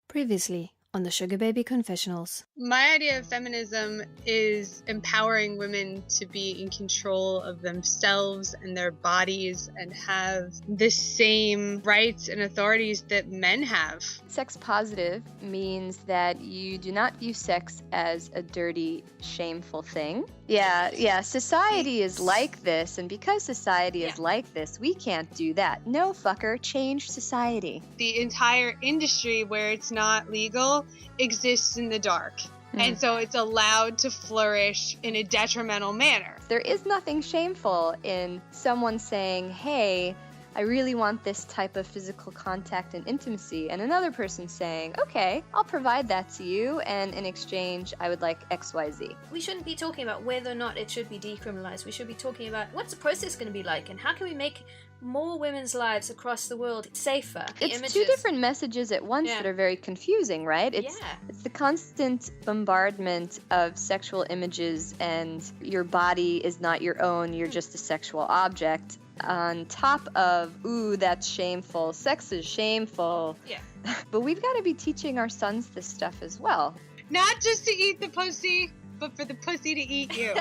Previously on the Sugar Baby Confessionals. My idea of feminism is empowering women to be in control of themselves and their bodies and have the same rights and authorities that men have. Sex positive means that you do not view sex as a dirty, shameful thing. Yeah, society is like this, and because society is like this, we can't do that. No, fucker, change society. The entire industry where it's not legal exists in the dark. And so it's allowed to flourish in a detrimental manner. There is nothing shameful in someone saying, hey, I really want this type of physical contact and intimacy, and another person saying, okay, I'll provide that to you, and in exchange, I would like XYZ. We shouldn't be talking about whether or not it should be decriminalized. We should be talking about what's the process going to be like, and how can we make more women's lives across the world safer. It's two different messages at once that are very confusing, right? It's the constant bombardment of sexual images and your body is not your own, you're just a sexual object, on top of, ooh, that's shameful, sex is shameful. Yeah. But we've got to be teaching our sons this stuff as well. Not just to eat the pussy, but for the pussy to eat you.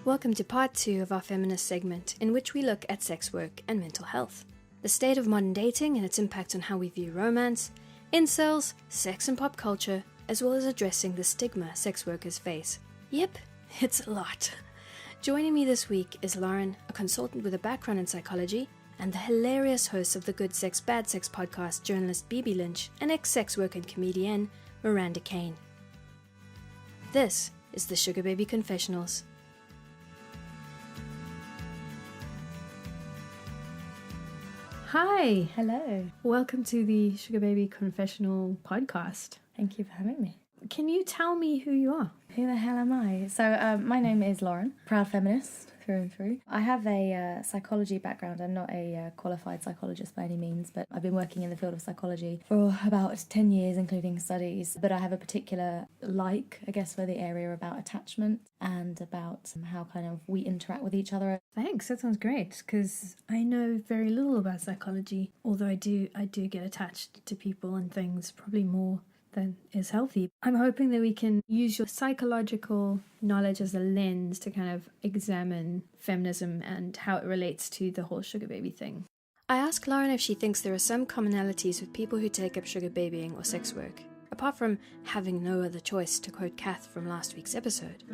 Welcome to part 2 of our feminist segment, in which we look at sex work and mental health, the state of modern dating and its impact on how we view romance, incels, sex and pop culture, as well as addressing the stigma sex workers face. Yep, it's a lot. Joining me this week is Lauren, a consultant with a background in psychology, and the hilarious host of the Good Sex, Bad Sex podcast, journalist Bibi Lynch, and ex-sex worker and comedienne Miranda Kane. This is the Sugar Baby Confessionals. Hi. Hello. Welcome to the Sugar Baby Confessional podcast. Thank you for having me. Can you tell me who you are? Who the hell am I? So my name is Lauren, proud feminist through and through. I have a psychology background. I'm not a qualified psychologist by any means, but I've been working in the field of psychology for about 10 years, including studies. But I have a particular I guess, for the area about attachment and about how kind of we interact with each other. Thanks, that sounds great, because I know very little about psychology, although I do get attached to people and things, probably more than is healthy. I'm hoping that we can use your psychological knowledge as a lens to kind of examine feminism and how it relates to the whole sugar baby thing. I asked Lauren if she thinks there are some commonalities with people who take up sugar babying or sex work, apart from having no other choice, to quote Kath from last week's episode.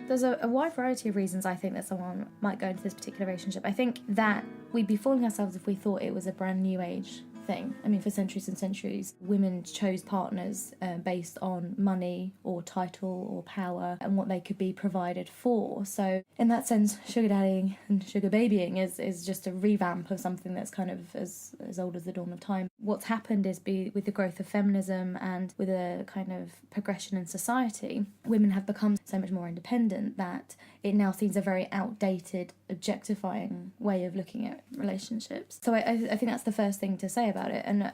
There's a wide variety of reasons I think that someone might go into this particular relationship. I think that we'd be fooling ourselves if we thought it was a brand new age thing. I mean, for centuries and centuries, women chose partners based on money or title or power and what they could be provided for. So in that sense, sugar daddying and sugar babying is just a revamp of something that's kind of as old as the dawn of time. What's happened is with the growth of feminism and with a kind of progression in society, women have become so much more independent that it now seems a very outdated, objectifying way of looking at relationships. So I think that's the first thing to say about it. And,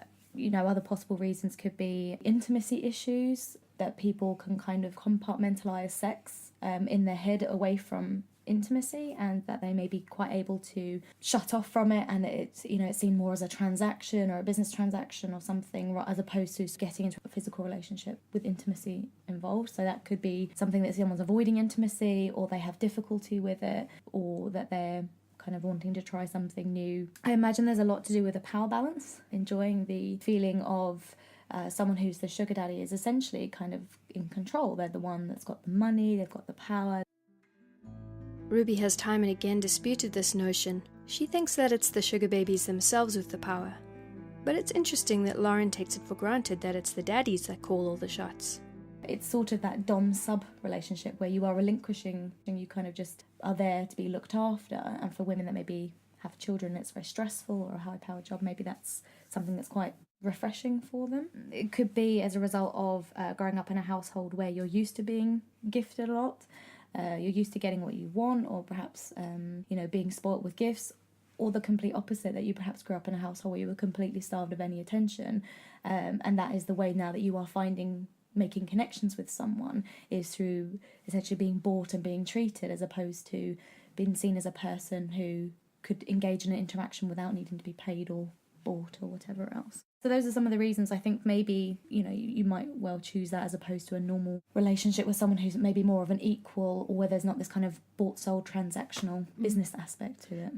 other possible reasons could be intimacy issues, that people can kind of compartmentalise sex in their head away from intimacy, and that they may be quite able to shut off from it, and it's seen more as a transaction or a business transaction or something, as opposed to getting into a physical relationship with intimacy involved. So that could be something that someone's avoiding intimacy, or they have difficulty with it, or that they're kind of wanting to try something new. I imagine there's a lot to do with a power balance, enjoying the feeling of someone who's the sugar daddy is essentially kind of in control. They're the one that's got the money, they've got the power. Ruby has time and again disputed this notion. She thinks that it's the sugar babies themselves with the power. But it's interesting that Lauren takes it for granted that it's the daddies that call all the shots. It's sort of that dom-sub relationship where you are relinquishing and you kind of just are there to be looked after. And for women that maybe have children, it's very stressful, or a high-powered job, maybe that's something that's quite refreshing for them. It could be as a result of growing up in a household where you're used to being gifted a lot. You're used to getting what you want, or perhaps, being spoilt with gifts, or the complete opposite, that you perhaps grew up in a household where you were completely starved of any attention. And that is the way now that you are making connections with someone, is through essentially being bought and being treated, as opposed to being seen as a person who could engage in an interaction without needing to be paid or bought or whatever else. So those are some of the reasons I think maybe, you might well choose that as opposed to a normal relationship with someone who's maybe more of an equal, or where there's not this kind of bought-sold transactional business aspect to it.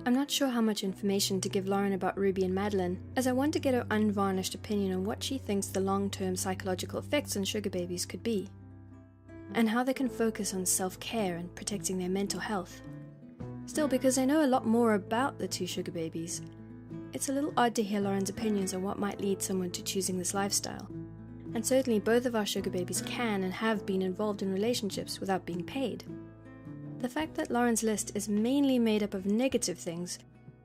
I'm not sure how much information to give Lauren about Ruby and Madeline, as I want to get her unvarnished opinion on what she thinks the long-term psychological effects on sugar babies could be, and how they can focus on self-care and protecting their mental health. Still, because I know a lot more about the two sugar babies, it's a little odd to hear Lauren's opinions on what might lead someone to choosing this lifestyle. And certainly both of our sugar babies can and have been involved in relationships without being paid. The fact that Lauren's list is mainly made up of negative things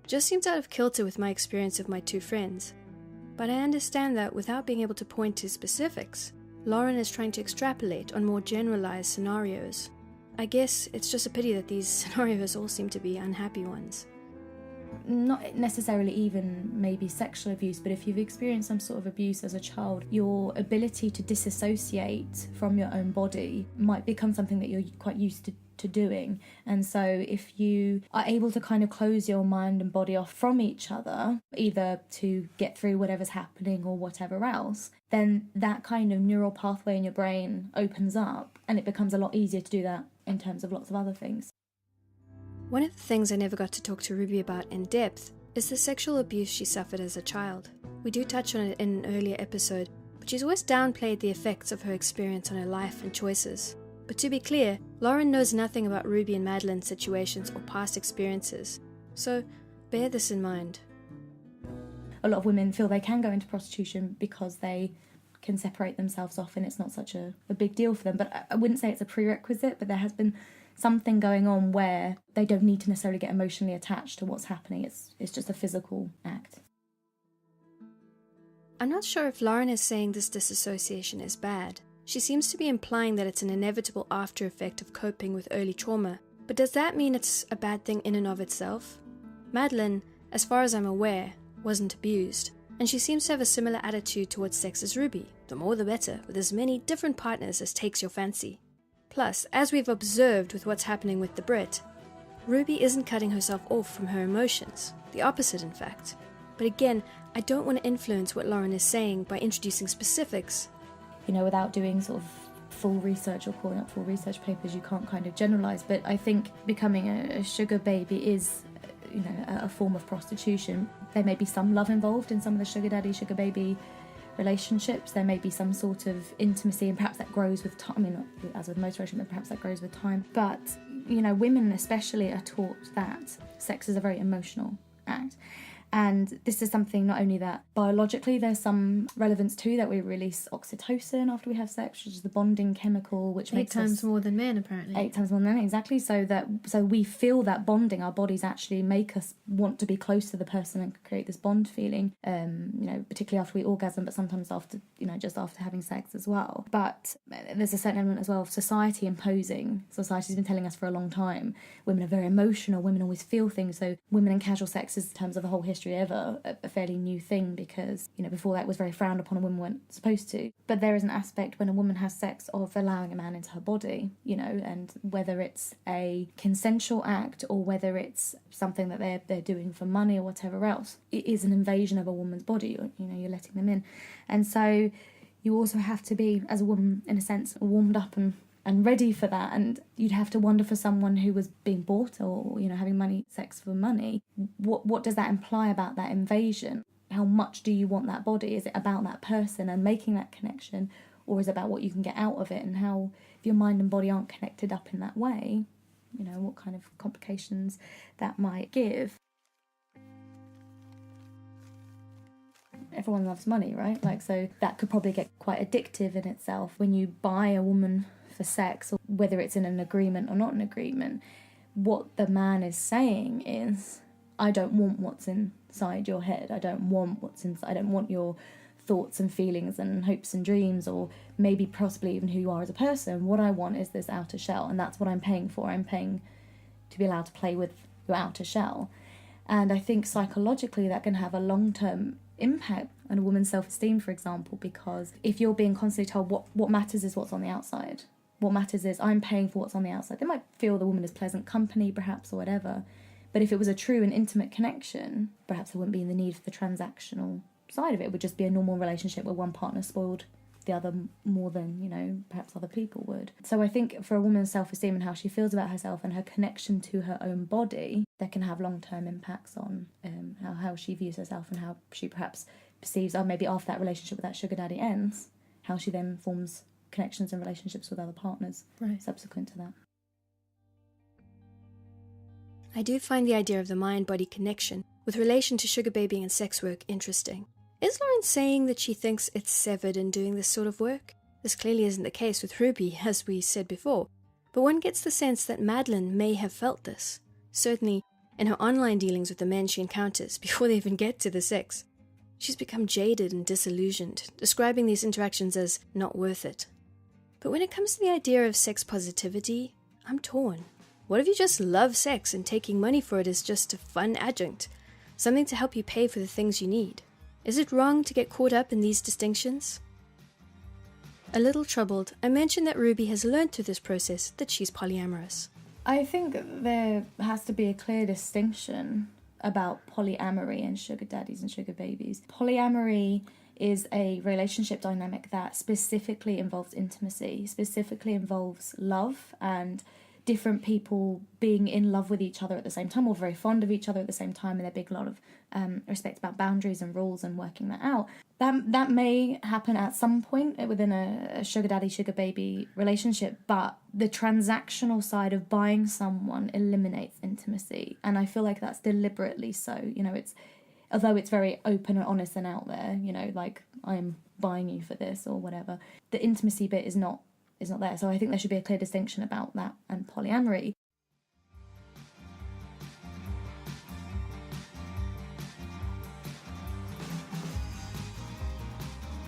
just seems out of kilter with my experience of my two friends. But I understand that without being able to point to specifics, Lauren is trying to extrapolate on more generalized scenarios. I guess it's just a pity that these scenarios all seem to be unhappy ones. Not necessarily even maybe sexual abuse, but if you've experienced some sort of abuse as a child, your ability to disassociate from your own body might become something that you're quite used to doing. And so if you are able to kind of close your mind and body off from each other, either to get through whatever's happening or whatever else, then that kind of neural pathway in your brain opens up, and it becomes a lot easier to do that in terms of lots of other things. One of the things I never got to talk to Ruby about in depth is the sexual abuse she suffered as a child. We do touch on it in an earlier episode, but she's always downplayed the effects of her experience on her life and choices. But to be clear, Lauren knows nothing about Ruby and Madeline's situations or past experiences, so bear this in mind. A lot of women feel they can go into prostitution because they can separate themselves off and it's not such a big deal for them. But I wouldn't say it's a prerequisite, but there has been something going on where they don't need to necessarily get emotionally attached to what's happening. It's just a physical act. I'm not sure if Lauren is saying this disassociation is bad. She seems to be implying that it's an inevitable after effect of coping with early trauma. But does that mean it's a bad thing in and of itself? Madeline, as far as I'm aware, wasn't abused, and she seems to have a similar attitude towards sex as Ruby. The more the better, with as many different partners as takes your fancy. Plus, as we've observed with what's happening with the Brit, Ruby isn't cutting herself off from her emotions. The opposite, in fact. But again, I don't want to influence what Lauren is saying by introducing specifics. Without doing sort of full research or calling up full research papers, you can't kind of generalise. But I think becoming a sugar baby is, a form of prostitution. There may be some love involved in some of the sugar daddy, sugar baby relationships. There may be some sort of intimacy, and perhaps that grows with time. I mean, not as with most relationships, but perhaps that grows with time. But, women especially are taught that sex is a very emotional act. And this is something not only that biologically there's some relevance to, that we release oxytocin after we have sex, which is the bonding chemical, which makes us 8 times more than men, apparently. 8 times more than men, exactly. So we feel that bonding. Our bodies actually make us want to be close to the person and create this bond feeling. Particularly after we orgasm, but sometimes after, just after having sex as well. But there's a certain element as well of society imposing. Society's been telling us for a long time, women are very emotional. Women always feel things. So women and casual sex is, in terms of the whole history ever, a fairly new thing, because before that was very frowned upon and women weren't supposed to. But there is an aspect when a woman has sex of allowing a man into her body, and whether it's a consensual act or whether it's something that they're doing for money or whatever else, it is an invasion of a woman's body. You're letting them in. And so you also have to be, as a woman, in a sense, warmed up and ready for that. And you'd have to wonder, for someone who was being bought or having sex for money, what does that imply about that invasion? How much do you want that body? Is it about that person and making that connection, or is it about what you can get out of it? And how, if your mind and body aren't connected up in that way, what kind of complications that might give. Everyone loves money, right? So that could probably get quite addictive in itself when you buy a woman for sex, or whether it's in an agreement or not an agreement. What the man is saying is, I don't want what's inside your head. I don't want what's inside. I don't want your thoughts and feelings and hopes and dreams, or maybe possibly even who you are as a person. What I want is this outer shell, and that's what I'm paying for. I'm paying to be allowed to play with your outer shell. And I think psychologically that can have a long-term impact on a woman's self-esteem, for example, because if you're being constantly told what matters is what's on the outside, What matters is I'm paying for what's on the outside. They might feel the woman is pleasant company, perhaps, or whatever. But if it was a true and intimate connection, perhaps there wouldn't be the need for the transactional side of it. It would just be a normal relationship where one partner spoiled the other more than, you know, perhaps other people would. So I think for a woman's self-esteem and how she feels about herself and her connection to her own body, that can have long-term impacts on how she views herself and how she perhaps perceives, maybe after that relationship with that sugar daddy ends, how she then forms connections and relationships with other partners subsequent to that. I do find the idea of the mind-body connection with relation to sugar babying and sex work interesting. Is Lauren saying that she thinks it's severed in doing this sort of work? This clearly isn't the case with Ruby, as we said before, but one gets the sense that Madeline may have felt this, certainly in her online dealings with the men she encounters before they even get to the sex. She's become jaded and disillusioned, describing these interactions as not worth it. But when it comes to the idea of sex positivity, I'm torn. What if you just love sex and taking money for it is just a fun adjunct, something to help you pay for the things you need? Is it wrong to get caught up in these distinctions? A little troubled, I mentioned that Ruby has learned through this process that she's polyamorous. I think there has to be a clear distinction about polyamory and sugar daddies and sugar babies. Polyamory is a relationship dynamic that specifically involves intimacy, specifically involves love and different people being in love with each other at the same time or very fond of each other at the same time, and there being a lot of respect about boundaries and rules and working that out. That may happen at some point within a sugar daddy, sugar baby relationship, but the transactional side of buying someone eliminates intimacy, and I feel like that's deliberately so. You know, although it's very open and honest and out there, you know, like I'm buying you for this or whatever, the intimacy bit is not there. So I think there should be a clear distinction about that and polyamory.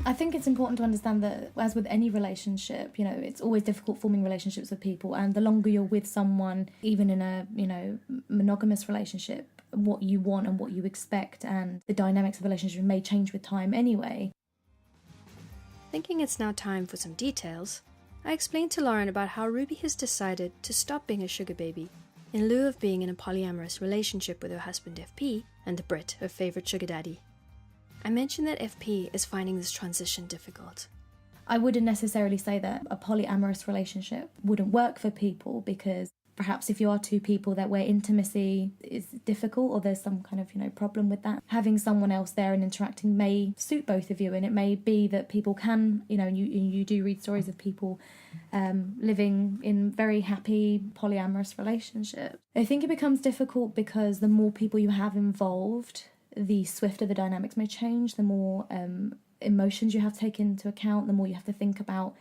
I think it's important to understand that, as with any relationship, you know, it's always difficult forming relationships with people, and the longer you're with someone, even in a, you know, monogamous relationship, what you want and what you expect and the dynamics of the relationship may change with time anyway. Thinking it's now time for some details, I explained to Lauren about how Ruby has decided to stop being a sugar baby in lieu of being in a polyamorous relationship with her husband FP and Britt, her favourite sugar daddy. I mentioned that FP is finding this transition difficult. I wouldn't necessarily say that a polyamorous relationship wouldn't work for people, because perhaps if you are two people that where intimacy is difficult or there's some kind of, you know, problem with that, having someone else there and interacting may suit both of you, and it may be that people can, you know, you do read stories of people living in very happy polyamorous relationships. I think it becomes difficult because the more people you have involved, the swifter the dynamics may change, the more emotions you have to take into account, the more you have to think about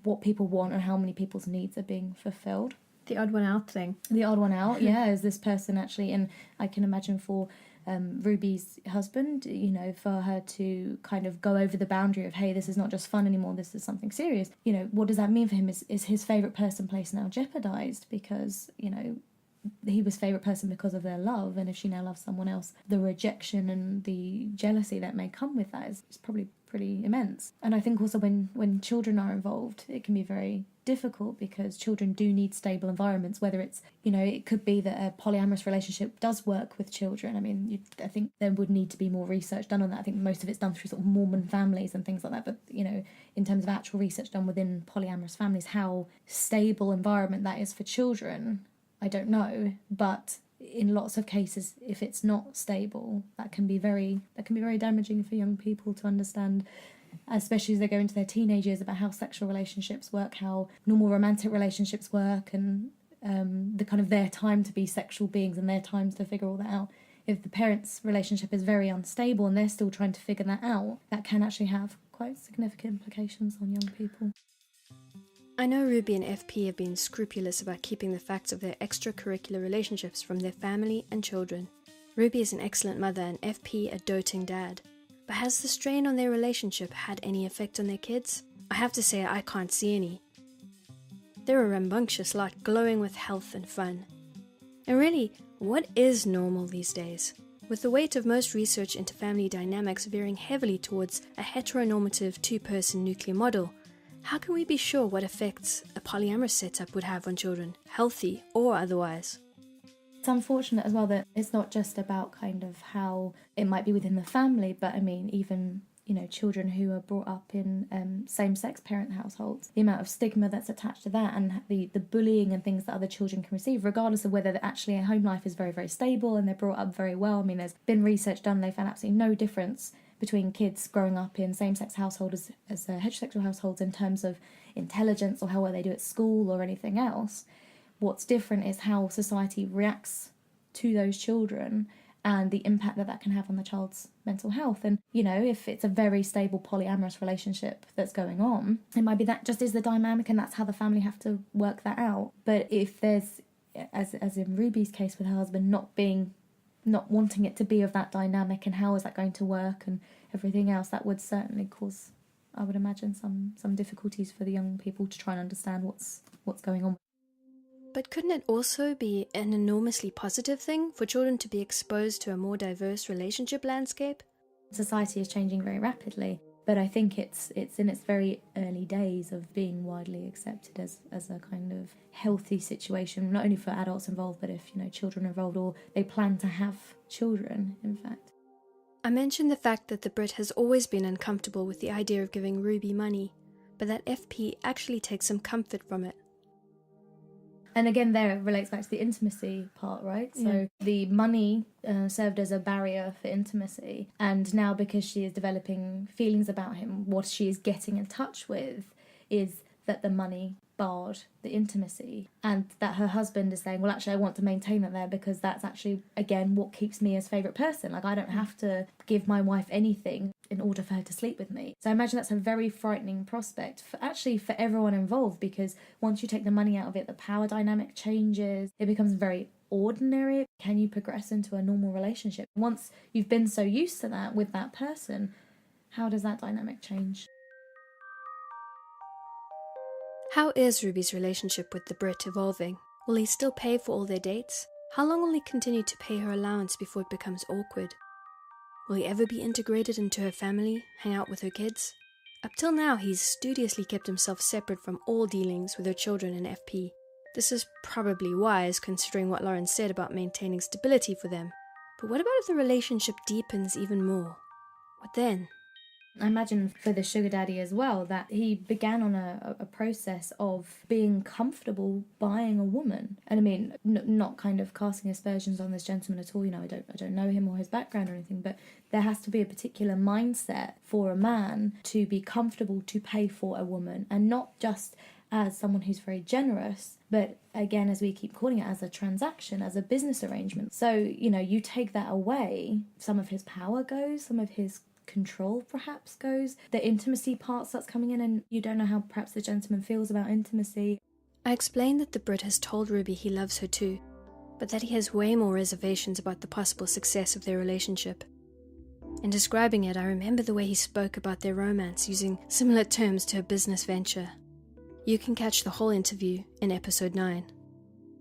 what people want and how many people's needs are being fulfilled. The odd one out thing. The odd one out, yeah, is this person actually, and I can imagine for Ruby's husband, you know, for her to kind of go over the boundary of, hey, this is not just fun anymore, this is something serious. You know, what does that mean for him? Is his favourite person place now jeopardised because, you know, he was favourite person because of their love, and if she now loves someone else, the rejection and the jealousy that may come with that is probably pretty immense. And I think also when children are involved, it can be very difficult because children do need stable environments, whether it's, you know, it could be that a polyamorous relationship does work with children. I mean, I think there would need to be more research done on that. I think most of it's done through sort of Mormon families and things like that, but, you know, in terms of actual research done within polyamorous families, how stable environment that is for children, I don't know, but in lots of cases, if it's not stable, that can be very damaging for young people to understand, especially as they go into their teenage years, about how sexual relationships work, how normal romantic relationships work, and the kind of their time to be sexual beings and their times to figure all that out. If the parents' relationship is very unstable and they're still trying to figure that out, that can actually have quite significant implications on young people. I know Ruby and FP have been scrupulous about keeping the facts of their extracurricular relationships from their family and children. Ruby is an excellent mother and FP a doting dad. But has the strain on their relationship had any effect on their kids? I have to say I can't see any. They're a rambunctious lot, glowing with health and fun. And really, what is normal these days? With the weight of most research into family dynamics veering heavily towards a heteronormative two-person nuclear model, How can we be sure what effects a polyamorous setup would have on children, healthy or otherwise? It's unfortunate as well that it's not just about kind of how it might be within the family, but I mean, even, children who are brought up in same-sex parent households, the amount of stigma that's attached to that and the bullying and things that other children can receive, regardless of whether actually a home life is very, very stable and they're brought up very well. I mean, there's been research done, they found absolutely no difference between kids growing up in same-sex households as heterosexual households in terms of intelligence or how well they do at school or anything else. What's different is how society reacts to those children and the impact that can have on the child's mental health. And, if it's a very stable polyamorous relationship that's going on, it might be that just is the dynamic and that's how the family have to work that out. But if there's, as in Ruby's case with her husband, not wanting it to be of that dynamic and how is that going to work and everything else, that would certainly cause, I would imagine, some difficulties for the young people to try and understand what's going on. But couldn't it also be an enormously positive thing for children to be exposed to a more diverse relationship landscape? Society is changing very rapidly, but I think it's in its very early days of being widely accepted as a kind of healthy situation, not only for adults involved, but if, children are involved or they plan to have children, in fact. I mentioned the fact that the Brit has always been uncomfortable with the idea of giving Ruby money, but that FP actually takes some comfort from it. And again, there it relates back to the intimacy part, right? Yeah. So the money served as a barrier for intimacy. And now because she is developing feelings about him, what she is getting in touch with is that the money barred the intimacy. And that her husband is saying, well, actually, I want to maintain that there because that's actually, again, what keeps me as favourite person. Like, I don't have to give my wife anything in order for her to sleep with me. So I imagine that's a very frightening prospect for everyone involved, because once you take the money out of it, the power dynamic changes. It becomes very ordinary. Can you progress into a normal relationship? Once you've been so used to that with that person, how does that dynamic change? How is Ruby's relationship with the Brit evolving? Will he still pay for all their dates? How long will he continue to pay her allowance before it becomes awkward? Will he ever be integrated into her family, hang out with her kids? Up till now, he's studiously kept himself separate from all dealings with her children and FP. This is probably wise, considering what Lauren said about maintaining stability for them. But what about if the relationship deepens even more? What then? I imagine for the sugar daddy as well, that he began on a process of being comfortable buying a woman. And I mean, not kind of casting aspersions on this gentleman at all. I don't know him or his background or anything, but there has to be a particular mindset for a man to be comfortable to pay for a woman, and not just as someone who's very generous, but again, as we keep calling it, as a transaction, as a business arrangement. So, you take that away, some of his power goes, some of his control perhaps goes, the intimacy part starts coming in, and you don't know how perhaps the gentleman feels about intimacy. I explained that the Brit has told Ruby he loves her too, but that he has way more reservations about the possible success of their relationship. In describing it, I remember the way he spoke about their romance using similar terms to a business venture. You can catch the whole interview in episode 9.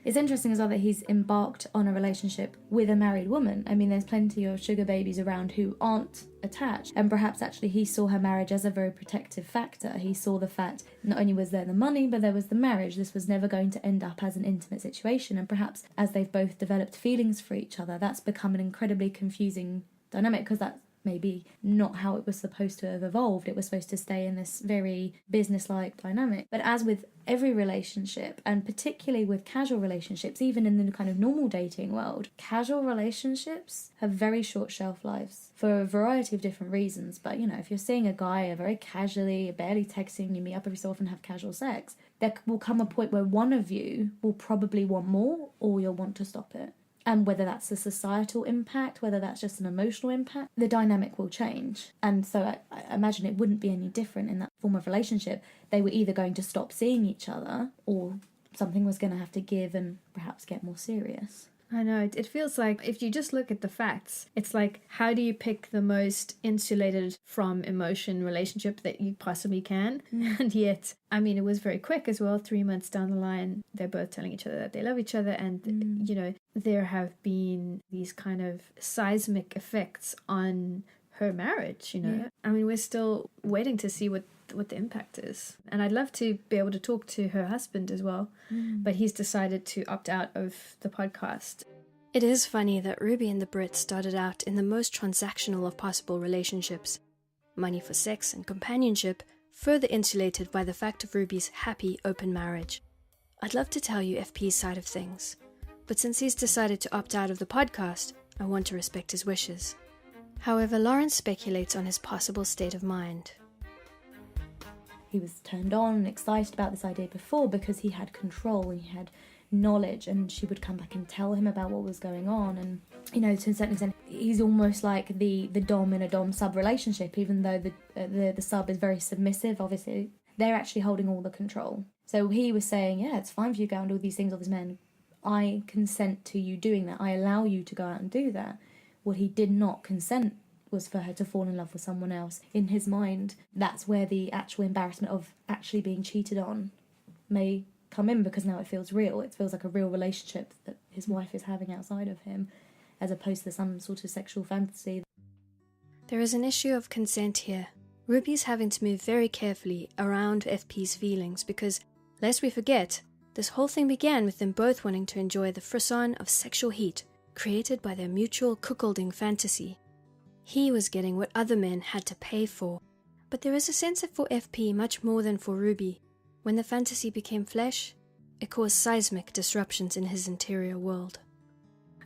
It's interesting as well that he's embarked on a relationship with a married woman. I mean, there's plenty of sugar babies around who aren't attached, and perhaps actually he saw her marriage as a very protective factor. He saw the fact not only was there the money, but there was the marriage. This was never going to end up as an intimate situation, and perhaps as they've both developed feelings for each other, that's become an incredibly confusing dynamic, because that's maybe not how it was supposed to have evolved. It was supposed to stay in this very business-like dynamic. But as with every relationship, and particularly with casual relationships, even in the kind of normal dating world, casual relationships have very short shelf lives for a variety of different reasons. But, if you're seeing a guy very casually, barely texting, you meet up every so often, have casual sex, there will come a point where one of you will probably want more, or you'll want to stop it. And whether that's a societal impact, whether that's just an emotional impact, the dynamic will change. And so I imagine it wouldn't be any different in that form of relationship. They were either going to stop seeing each other, or something was going to have to give and perhaps get more serious. I know, it feels like if you just look at the facts, it's like, how do you pick the most insulated from emotion relationship that you possibly can? And yet, I mean, it was very quick as well. 3 months down the line, they're both telling each other that they love each other. And, there have been these kind of seismic effects on her marriage, Yeah. I mean, we're still waiting to see what what the impact is. And I'd love to be able to talk to her husband as well, but he's decided to opt out of the podcast. It is funny that Ruby and the Brit started out in the most transactional of possible relationships. Money for sex and companionship, further insulated by the fact of Ruby's happy open marriage. I'd love to tell you FP's side of things, but since he's decided to opt out of the podcast, I want to respect his wishes. However, Lawrence speculates on his possible state of mind. He was turned on and excited about this idea before because he had control and he had knowledge, and she would come back and tell him about what was going on. And, you know, to a certain extent, he's almost like the dom in a dom-sub relationship, even though the sub is very submissive. Obviously, they're actually holding all the control. So he was saying, yeah, it's fine for you to go out and do these things with these men. I consent to you doing that. I allow you to go out and do that. What he did not consent was for her to fall in love with someone else. In his mind, that's where the actual embarrassment of actually being cheated on may come in, because now it feels real. It feels like a real relationship that his wife is having outside of him, as opposed to some sort of sexual fantasy. There is an issue of consent here. Ruby's having to move very carefully around FP's feelings because, lest we forget, this whole thing began with them both wanting to enjoy the frisson of sexual heat created by their mutual cuckolding fantasy. He was getting what other men had to pay for, but there is a sense of for FP much more than for Ruby. When the fantasy became flesh, it caused seismic disruptions in his interior world.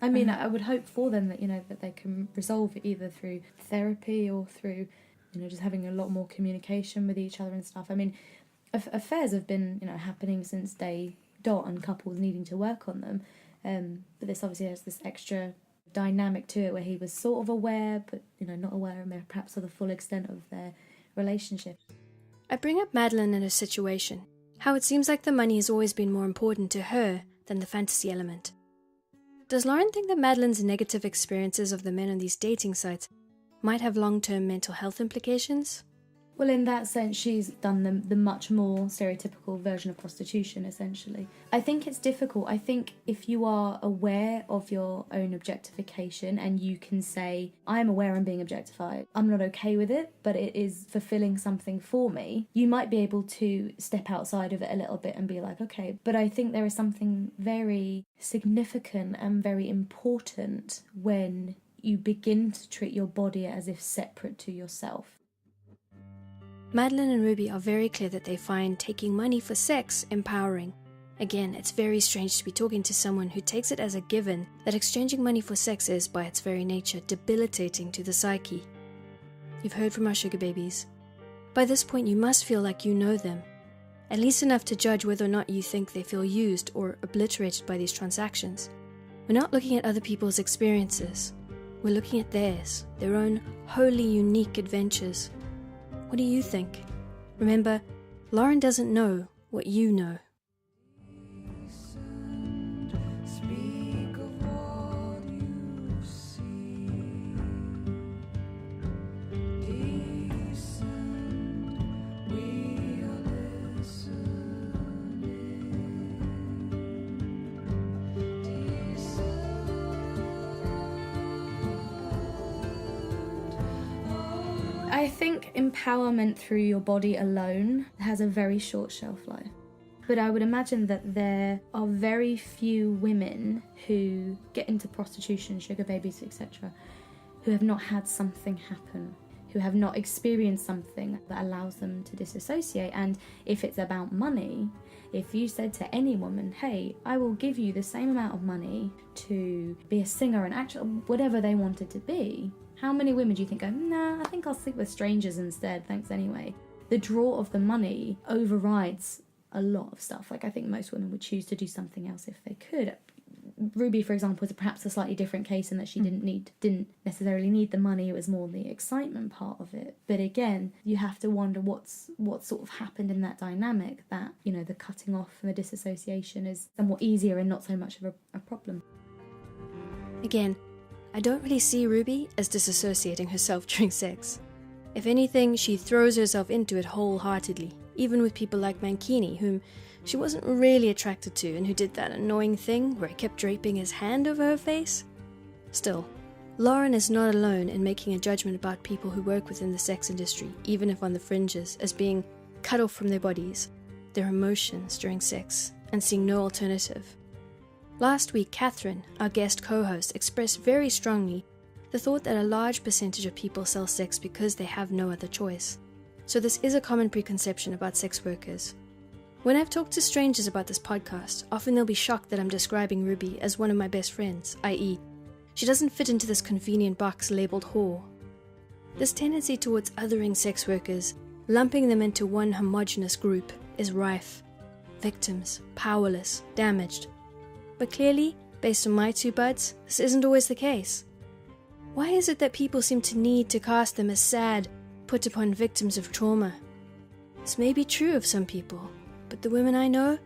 I mean, I would hope for them that, you know, that they can resolve it either through therapy or through, you know, just having a lot more communication with each other and stuff. I mean, affairs have been, you know, happening since day dot and couples needing to work on them. But this obviously has this extra dynamic to it where he was sort of aware, but, you know, not aware perhaps of the full extent of their relationship. I bring up Madeline and her situation, how it seems like the money has always been more important to her than the fantasy element. Does Lauren think that Madeline's negative experiences of the men on these dating sites might have long-term mental health implications? Well, in that sense, she's done the much more stereotypical version of prostitution, essentially. I think it's difficult. I think if you are aware of your own objectification and you can say, I'm aware I'm being objectified, I'm not okay with it, but it is fulfilling something for me, you might be able to step outside of it a little bit and be like, okay. But I think there is something very significant and very important when you begin to treat your body as if separate to yourself. Madeline and Ruby are very clear that they find taking money for sex empowering. Again, it's very strange to be talking to someone who takes it as a given that exchanging money for sex is, by its very nature, debilitating to the psyche. You've heard from our sugar babies. By this point, you must feel like you know them, at least enough to judge whether or not you think they feel used or obliterated by these transactions. We're not looking at other people's experiences. We're looking at theirs, their own wholly unique adventures. What do you think? Remember, Lauren doesn't know what you know. I think empowerment through your body alone has a very short shelf life. But I would imagine that there are very few women who get into prostitution, sugar babies, etc., who have not had something happen, who have not experienced something that allows them to disassociate. And if it's about money, if you said to any woman, hey, I will give you the same amount of money to be a singer, an actor, whatever they wanted to be, how many women do you think go, nah, I think I'll sleep with strangers instead, thanks anyway? The draw of the money overrides a lot of stuff. Like, I think most women would choose to do something else if they could. Ruby, for example, is perhaps a slightly different case in that she didn't necessarily need the money. It was more the excitement part of it. But again, you have to wonder what sort of happened in that dynamic that, you know, the cutting off and the disassociation is somewhat easier and not so much of a problem. Again, I don't really see Ruby as disassociating herself during sex. If anything, she throws herself into it wholeheartedly, even with people like Mankini, whom she wasn't really attracted to and who did that annoying thing where he kept draping his hand over her face. Still, Lauren is not alone in making a judgment about people who work within the sex industry, even if on the fringes, as being cut off from their bodies, their emotions during sex, and seeing no alternative. Last week, Catherine, our guest co-host, expressed very strongly the thought that a large percentage of people sell sex because they have no other choice. So this is a common preconception about sex workers. When I've talked to strangers about this podcast, often they'll be shocked that I'm describing Ruby as one of my best friends, i.e., she doesn't fit into this convenient box labelled whore. This tendency towards othering sex workers, lumping them into one homogenous group, is rife. Victims, powerless, damaged. But clearly, based on my two buds, this isn't always the case. Why is it that people seem to need to cast them as sad, put upon victims of trauma? This may be true of some people, but the women I know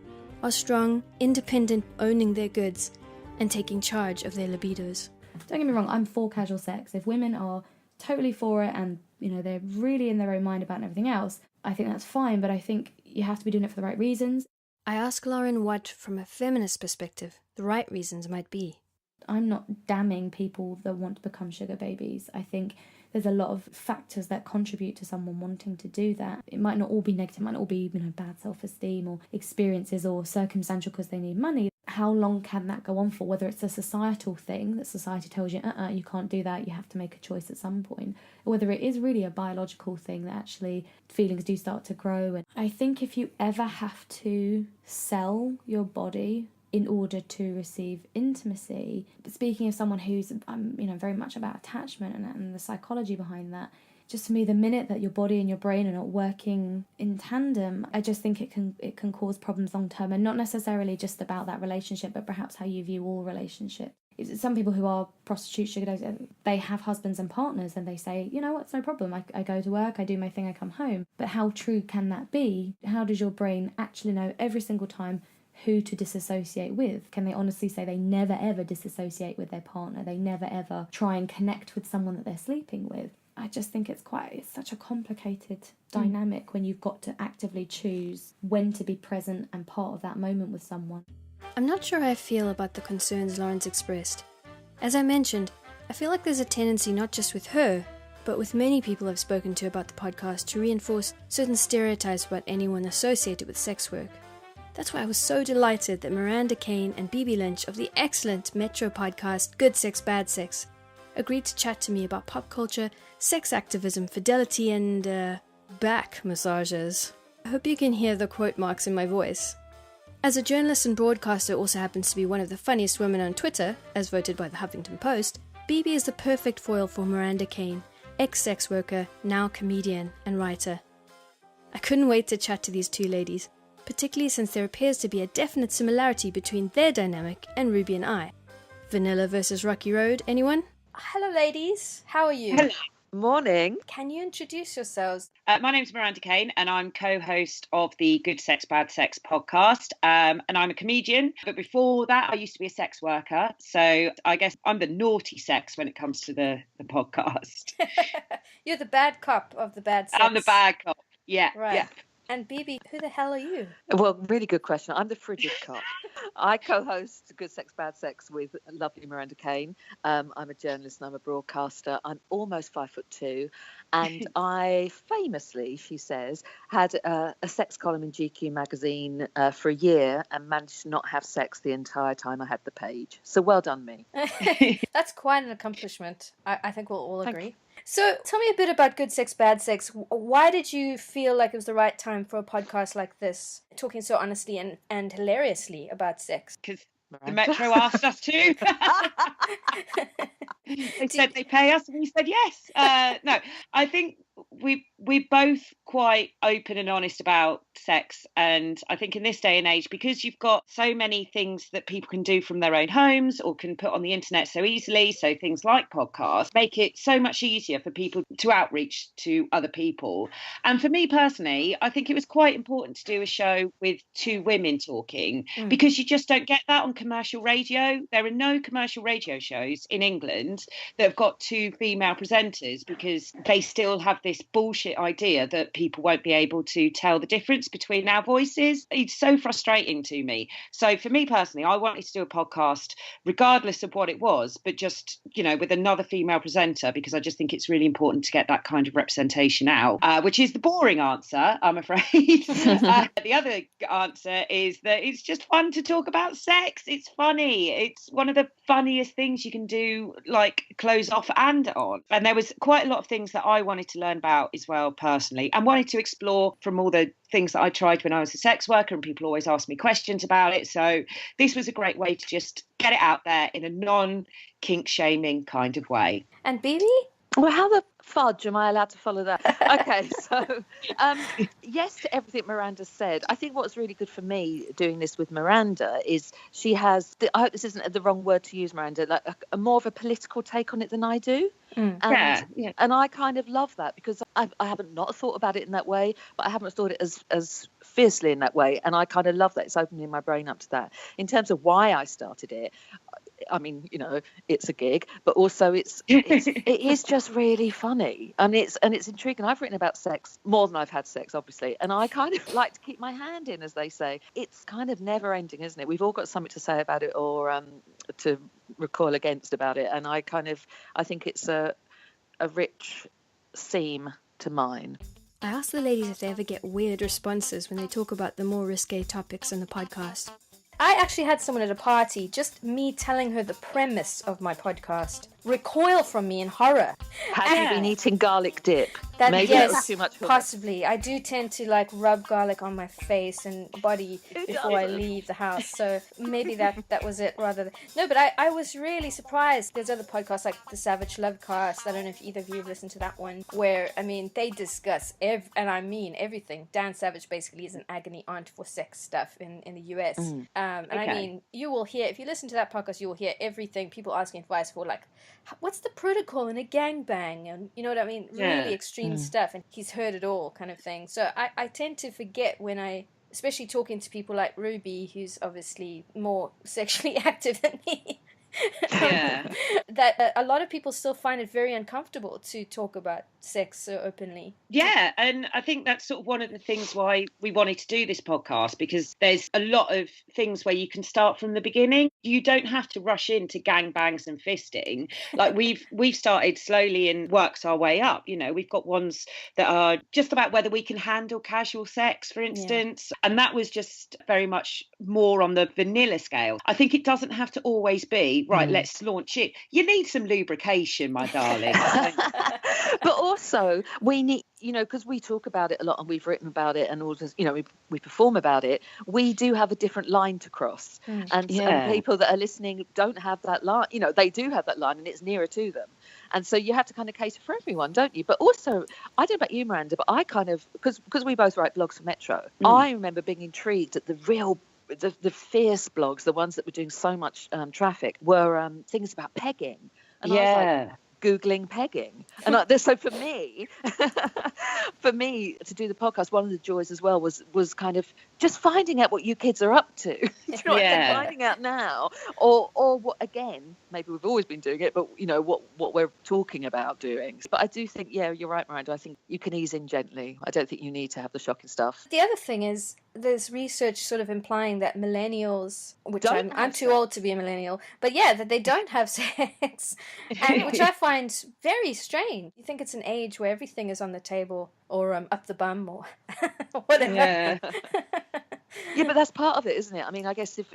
are strong, independent, owning their goods, and taking charge of their libidos. Don't get me wrong, I'm for casual sex. If women are totally for it and, they're really in their own mind about everything else, I think that's fine, but I think you have to be doing it for the right reasons. I ask Lauren what, from a feminist perspective, the right reasons might be. I'm not damning people that want to become sugar babies. I think there's a lot of factors that contribute to someone wanting to do that. It might not all be negative, it might not all be, bad self-esteem or experiences or circumstantial because they need money. How long can that go on for? Whether it's a societal thing that society tells you, you can't do that, you have to make a choice at some point, or whether it is really a biological thing that actually feelings do start to grow. And I think if you ever have to sell your body in order to receive intimacy, speaking of someone who's very much about attachment and the psychology behind that, just for me, the minute that your body and your brain are not working in tandem, I just think it can cause problems long term, and not necessarily just about that relationship, but perhaps how you view all relationships. Some people who are prostitutes, sugar daddies, they have husbands and partners, and they say, it's no problem. I go to work, I do my thing, I come home. But how true can that be? How does your brain actually know every single time who to disassociate with? Can they honestly say they never ever disassociate with their partner? They never ever try and connect with someone that they're sleeping with? I just think it's such a complicated dynamic when you've got to actively choose when to be present and part of that moment with someone. I'm not sure how I feel about the concerns Lauren's expressed. As I mentioned, I feel like there's a tendency not just with her, but with many people I've spoken to about the podcast to reinforce certain stereotypes about anyone associated with sex work. That's why I was so delighted that Miranda Kane and Bibi Lynch of the excellent Metro podcast Good Sex, Bad Sex agreed to chat to me about pop culture, sex activism, fidelity, and back massages. I hope you can hear the quote marks in my voice. As a journalist and broadcaster also happens to be one of the funniest women on Twitter, as voted by the Huffington Post, Bibi is the perfect foil for Miranda Kane, ex-sex worker, now comedian and writer. I couldn't wait to chat to these two ladies, particularly since there appears to be a definite similarity between their dynamic and Ruby and I. Vanilla versus Rocky Road, anyone? Hello, ladies. How are you? Hello. Morning. Can you introduce yourselves? My name's Miranda Kane, and I'm co-host of the Good Sex, Bad Sex podcast. And I'm a comedian. But before that, I used to be a sex worker. So I guess I'm the naughty sex when it comes to the podcast. You're the bad cop of the bad sex. I'm the bad cop. Yeah. Right. Yeah. And Bibi, who the hell are you? Well, really good question. I'm the frigid cop. I co-host Good Sex, Bad Sex with lovely Miranda Kane. I'm a journalist and I'm a broadcaster. I'm almost 5'2", and I famously, she says, had a sex column in GQ magazine for a year and managed to not have sex the entire time I had the page. So well done, me. That's quite an accomplishment. I think we'll all agree. Thank you. So tell me a bit about Good Sex, Bad Sex. Why did you feel like it was the right time for a podcast like this, talking so honestly and hilariously about sex? Because the Metro asked us to. They said they pay us, and we said yes. No, I think we're both quite open and honest about sex, and I think in this day and age, because you've got so many things that people can do from their own homes or can put on the internet so easily, so things like podcasts make it so much easier for people to outreach to other people. And for me personally, I think it was quite important to do a show with two women talking, because you just don't get that on commercial radio. There are no commercial radio shows in England that have got two female presenters, because they still have this bullshit the idea that people won't be able to tell the difference between our voices. It's so frustrating to me. So for me personally, I wanted to do a podcast regardless of what it was, but just, with another female presenter, because I just think it's really important to get that kind of representation out, which is the boring answer, I'm afraid. The other answer is that it's just fun to talk about sex. It's funny. It's one of the funniest things you can do, like clothes off and on. And there was quite a lot of things that I wanted to learn about as well personally, and wanted to explore from all the things that I tried when I was a sex worker, and people always ask me questions about it. So this was a great way to just get it out there in a non-kink shaming kind of way. And Bibi? Well, how the fudge am I allowed to follow that? Okay, so yes to everything Miranda said. I think what's really good for me doing this with Miranda is she has, I hope this isn't the wrong word to use, Miranda, like a more of a political take on it than I do. And I kind of love that, because I haven't not thought about it in that way, but I haven't thought it as fiercely in that way. And I kind of love that. It's opening my brain up to that. In terms of why I started it, I mean, it's a gig, but also it is just really funny, and it's intriguing. I've written about sex more than I've had sex, obviously, and I kind of like to keep my hand in, as they say. It's kind of never ending, isn't it? We've all got something to say about it, or to recoil against about it, and I think it's a rich seam to mine. I ask the ladies if they ever get weird responses when they talk about the more risque topics on the podcast. I actually had someone at a party, just me telling her the premise of my podcast, recoil from me in horror. Have you been eating garlic dip? Maybe that was too much for possibly. Me. I do tend to rub garlic on my face and body before I leave the house, so maybe that was it rather than... No, but I was really surprised. There's other podcasts like the Savage Lovecast. I don't know if either of you have listened to that one, where, they discuss, everything. Dan Savage basically is an agony aunt for sex stuff in the US. And you will hear, if you listen to that podcast, you will hear everything, people asking advice for, what's the protocol in a gangbang? And you know what I mean? Really extreme stuff. And he's heard it all kind of thing. So I tend to forget when especially talking to people like Ruby, who's obviously more sexually active than me, that a lot of people still find it very uncomfortable to talk about sex so openly. Yeah, and I think that's sort of one of the things why we wanted to do this podcast, because there's a lot of things where you can start from the beginning. You don't have to rush into gangbangs and fisting. We've started slowly and worked our way up. We've got ones that are just about whether we can handle casual sex, for instance, and that was just very much more on the vanilla scale. I think it doesn't have to always be right. Let's launch it. You need some lubrication, my darling. But also we need, because we talk about it a lot and we've written about it and all this, we perform about it. We do have a different line to cross, and people that are listening don't have that line. They do have that line, and it's nearer to them. And so you have to kind of cater for everyone, don't you? But also, I don't know about you, Miranda, but I kind of, because we both write blogs for Metro, I remember being intrigued at the fierce blogs, the ones that were doing so much traffic, were things about pegging. And I was like, Googling pegging. And so for me to do the podcast, one of the joys as well was kind of just finding out what you kids are up to. Finding out now, or what, again, maybe we've always been doing it, but what we're talking about doing. But I do think, you're right, Miranda, I think you can ease in gently. I don't think you need to have the shocking stuff. The other thing is, there's research sort of implying that millennials, which I'm too old to be a millennial, but that they don't have sex, and which I find very strange. You think it's an age where everything is on the table, or up the bum, or whatever. Yeah, but that's part of it, isn't it? I guess if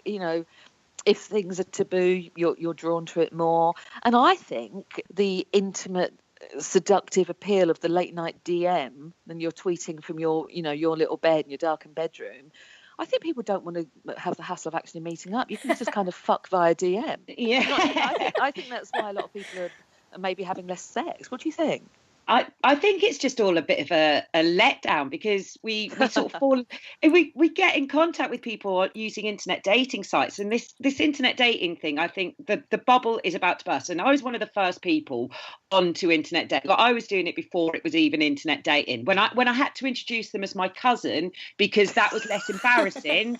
things are taboo, you're drawn to it more. And I think the intimate, seductive appeal of the late night DM, and you're tweeting from your little bed in your darkened bedroom, I think people don't want to have the hassle of actually meeting up. You can just kind of fuck via DM. I think that's why a lot of people are maybe having less sex. What do you think? I think it's just all a bit of a letdown, because we sort of fall, we get in contact with people using internet dating sites, and this internet dating thing, I think the bubble is about to burst. And I was one of the first people onto internet dating. I was doing it before it was even internet dating, when I had to introduce them as my cousin, because that was less embarrassing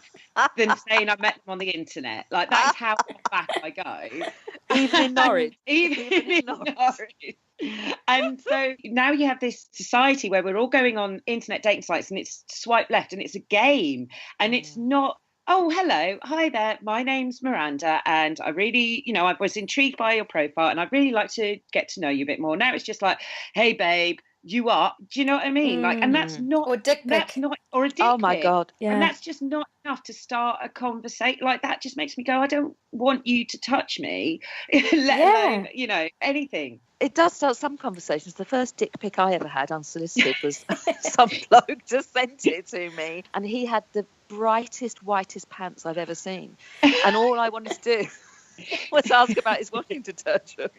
than saying I met them on the internet. That is how back I go. Even in Norwich. Even in Norwich. And so now you have this society where we're all going on internet dating sites and it's swipe left and it's a game and it's not, oh, hello, hi there, my name's Miranda and I really, I was intrigued by your profile and I'd really like to get to know you a bit more. Now it's just like, hey, babe, you are, do you know what I mean? Like, and that's not, or dick pic. That's not, or a dick Oh my pic. God. Yeah. And that's just not enough to start a conversation. Like, that just makes me go, I don't want you to touch me, let alone, anything. It does start some conversations. The first dick pic I ever had unsolicited was some bloke just sent it to me, and he had the brightest, whitest pants I've ever seen. And all I wanted to do was ask about his wanting detergent.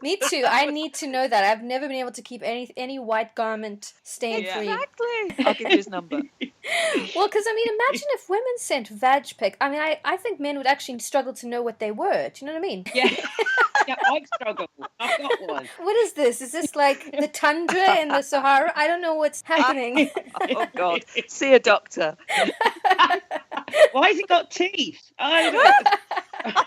Me too. I need to know that. I've never been able to keep any white garment stain free. Exactly. I'll give you his number. Well, because imagine if women sent vag pic. I think men would actually struggle to know what they were. Do you know what I mean? Yeah. Yeah, I've struggled. I've got one. What is this? Is this like the tundra in the Sahara? I don't know what's happening. Oh God! See a doctor. Why has it got teeth? I don't know.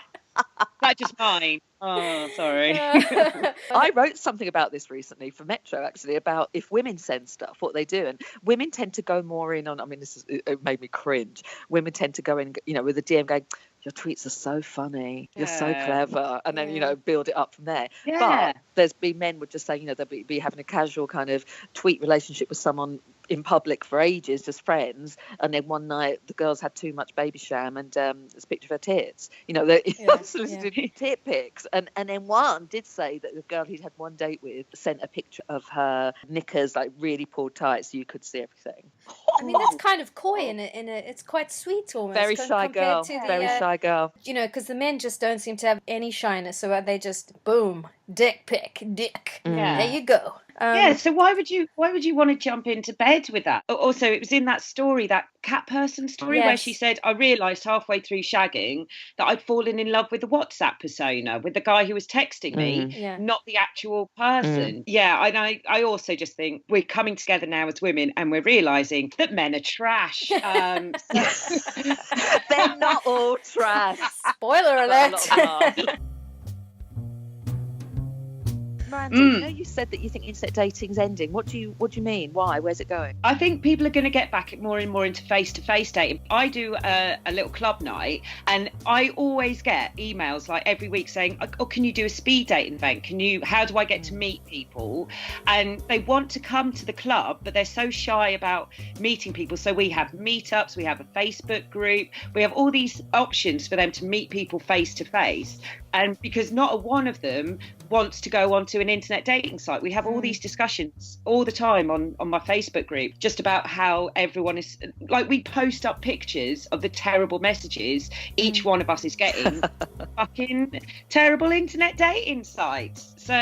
That's just mine. Oh, sorry. I wrote something about this recently for Metro, actually, about if women send stuff, what they do. And women tend to go more in on, it made me cringe. Women tend to go in, with a DM going, your tweets are so funny, you're so clever, and then, build it up from there. Yeah. But there's been men would just say, they'll be having a casual kind of tweet relationship with someone in public for ages, just friends, and then one night the girls had too much baby sham and it's a picture of her tits, unsolicited tit pics, and then one did say that the girl he'd had one date with sent a picture of her knickers like really pulled tight so you could see everything. That's kind of coy in it. It's quite sweet almost. Very shy girl. Very shy girl. Because the men just don't seem to have any shyness, so they just boom, dick pic, dick. Yeah. There you go. So why would you want to jump into bed with that? Also, it was in that story, that cat person story, where she said, I realised halfway through shagging that I'd fallen in love with the WhatsApp persona, with the guy who was texting me, not the actual person. Yeah, and I also just think we're coming together now as women and we're realising that men are trash. They're not all trash. Spoiler alert. Miranda, you said that you think internet dating's ending. What do you mean? Why? Where's it going? I think people are going to get back more and more into face-to-face dating. I do a little club night, and I always get emails like every week saying, "Oh, can you do a speed dating event? How do I get to meet people?" And they want to come to the club, but they're so shy about meeting people. So we have meetups, we have a Facebook group, we have all these options for them to meet people face-to-face. And because not a one of them wants to go onto an internet dating site, we have all these discussions all the time on my Facebook group, just about how everyone is, like, we post up pictures of the terrible messages each one of us is getting fucking terrible internet dating sites. So